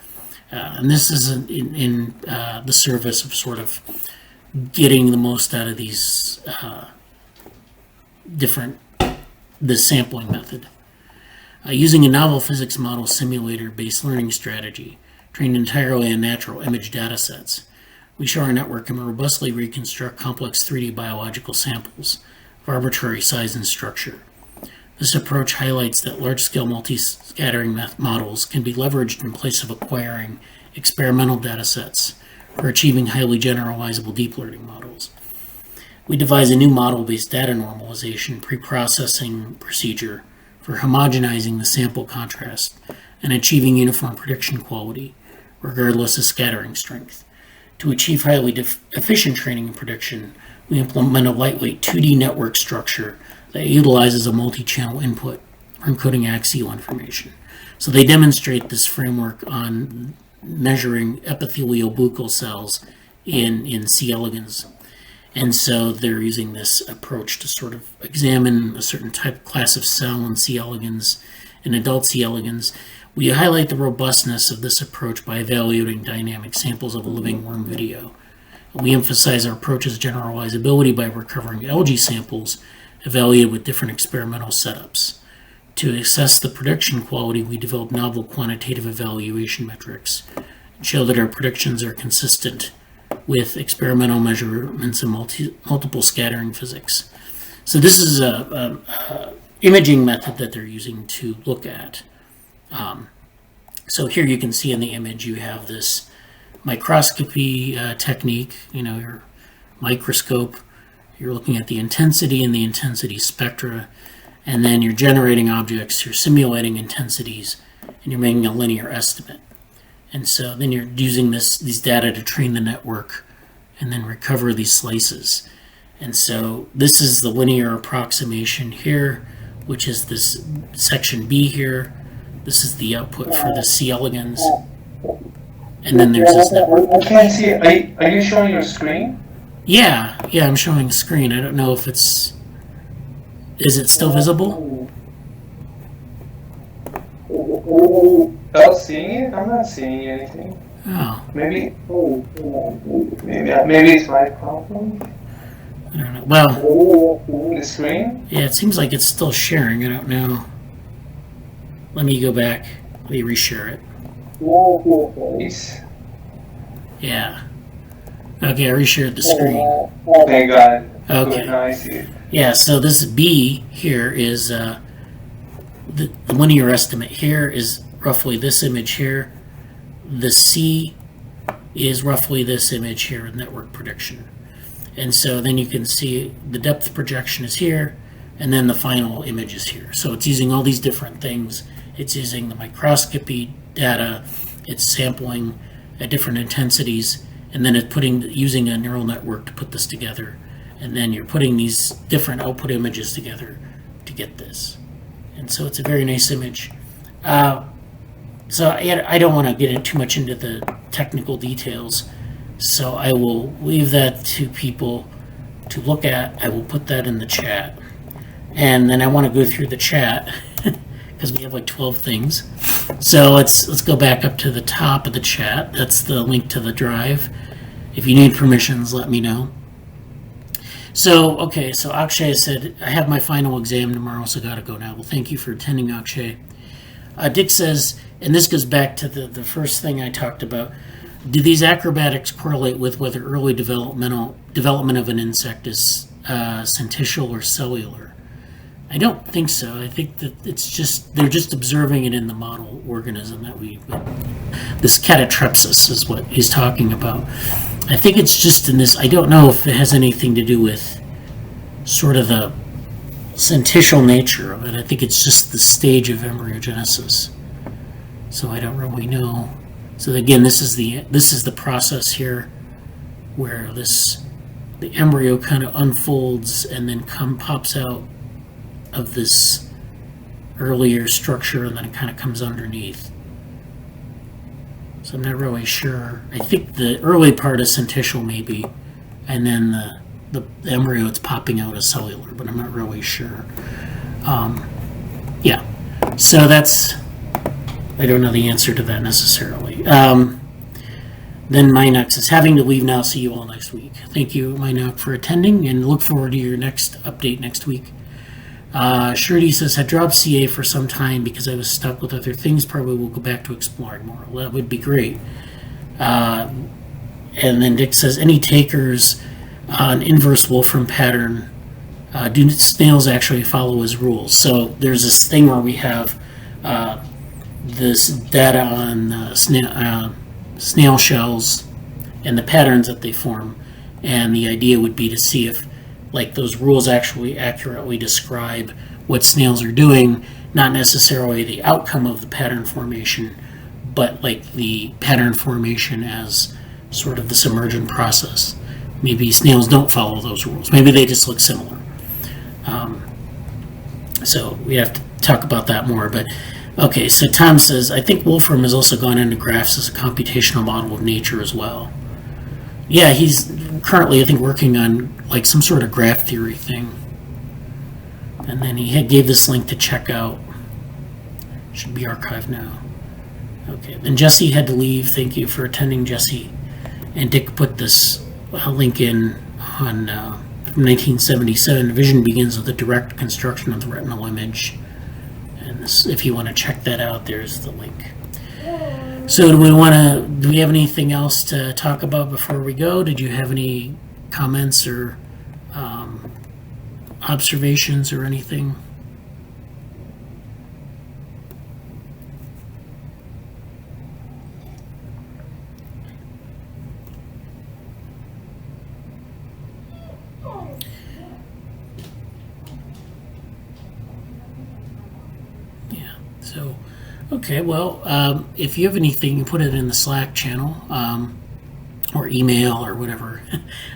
And this is in the service of sort of getting the most out of these this sampling method. Using a novel physics model simulator-based learning strategy, trained entirely on natural image data sets, we show our network can robustly reconstruct complex 3D biological samples of arbitrary size and structure. This approach highlights that large-scale multi-scattering models can be leveraged in place of acquiring experimental data sets or achieving highly generalizable deep learning models. We devise a new model-based data normalization pre-processing procedure for homogenizing the sample contrast and achieving uniform prediction quality, regardless of scattering strength. To achieve highly efficient training and prediction, we implement a lightweight 2D network structure that utilizes a multi-channel input for encoding axial information. So they demonstrate this framework on measuring epithelial buccal cells in C. elegans. And so they're using this approach to sort of examine a certain type class of cell in C. elegans, in adult C. elegans. We highlight the robustness of this approach by evaluating dynamic samples of a living worm video. We emphasize our approach's generalizability by recovering algae samples evaluated with different experimental setups. To assess the prediction quality, we develop novel quantitative evaluation metrics and show that our predictions are consistent with experimental measurements in multiple scattering physics. So this is a imaging method that they're using to look at. So here you can see in the image you have this microscopy technique, your microscope. You're looking at the intensity and the intensity spectra, and then you're generating objects, you're simulating intensities, and you're making a linear estimate. And so then you're using these data to train the network and then recover these slices. And so this is the linear approximation here, which is this section B here. This is the output for the C. elegans. And then there's this network. I can't see. Are you showing your screen? Yeah, I'm showing a screen. I don't know if is it still visible? Oh, seeing it? I'm not seeing anything. Oh. Maybe it's my problem. I don't know. Well, The screen? yeah, it seems like it's still sharing. I don't know. Let me go back. Let me reshare it. Please. Yeah. Okay, I reshared the screen. Thank God. Okay. Now I see it. Yeah, so this B here is the linear estimate here is roughly this image here. The C is roughly this image here in network prediction. And so then you can see the depth projection is here, and then the final image is here. So it's using all these different things. It's using the microscopy data, it's sampling at different intensities, and then it's using a neural network to put this together. And then you're putting these different output images together to get this. And so it's a very nice image. So I don't want to get too much into the technical details, so I will leave that to people to look at. I will put that in the chat. And then I want to go through the chat because we have like 12 things. So let's go back up to the top of the chat. That's the link to the drive. If you need permissions, let me know. So, okay, so Akshay said, I have my final exam tomorrow, so gotta go now. Well, thank you for attending, Akshay. Dick says, and this goes back to the first thing I talked about, do these acrobatics correlate with whether early development of an insect is syncytial or cellular? I don't think so. I think that they're just observing it in the model organism that this Catatrypsis is what he's talking about. I think it's just in this, I don't know if it has anything to do with sort of the syncytial nature of it. I think it's just the stage of embryogenesis. So I don't really know. So again, this is the process here where the embryo kind of unfolds and then pops out of this earlier structure, and then it kind of comes underneath. So I'm not really sure. I think the early part is syncytial maybe, and then the embryo it's popping out is cellular, but I'm not really sure. Yeah. So that's, I don't know the answer to that necessarily. Then Mainak says, having to leave now, see you all next week. Thank you, Mainak, for attending, and look forward to your next update next week. Shruti says, had dropped CA for some time because I was stuck with other things. Probably will go back to exploring more. Well, that would be great. And then Dick says, any takers on inverse Wolfram pattern? Do snails actually follow his rules? So there's this thing where we have this data on snail shells and the patterns that they form, and the idea would be to see if like those rules actually accurately describe what snails are doing, not necessarily the outcome of the pattern formation, but like the pattern formation as sort of this emergent process. Maybe snails don't follow those rules. Maybe they just look similar. So we have to talk about that more. But okay, so Tom says, I think Wolfram has also gone into graphs as a computational model of nature as well. Yeah, he's currently, I think, working on like some sort of graph theory thing. And then he gave this link to check out. Should be archived now. Okay, then Jesse had to leave. Thank you for attending, Jesse. And Dick put this link in on from 1977. Vision begins with the direct construction of the retinal image. And this, if you want to check that out, there's the link. So do we have anything else to talk about before we go? Did you have any comments or observations or anything? Okay, well, if you have anything, you put it in the Slack channel or email or whatever.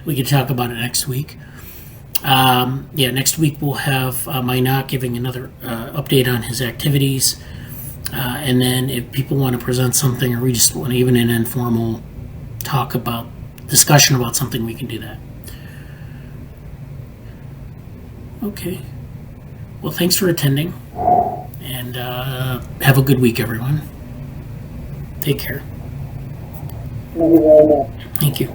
We can talk about it next week. Next week we'll have Mainak giving another update on his activities. And then if people want to present something, or we just want even an informal discussion about something, we can do that. Okay. Well, thanks for attending. And have a good week, everyone. Take care. Thank you very much. Thank you.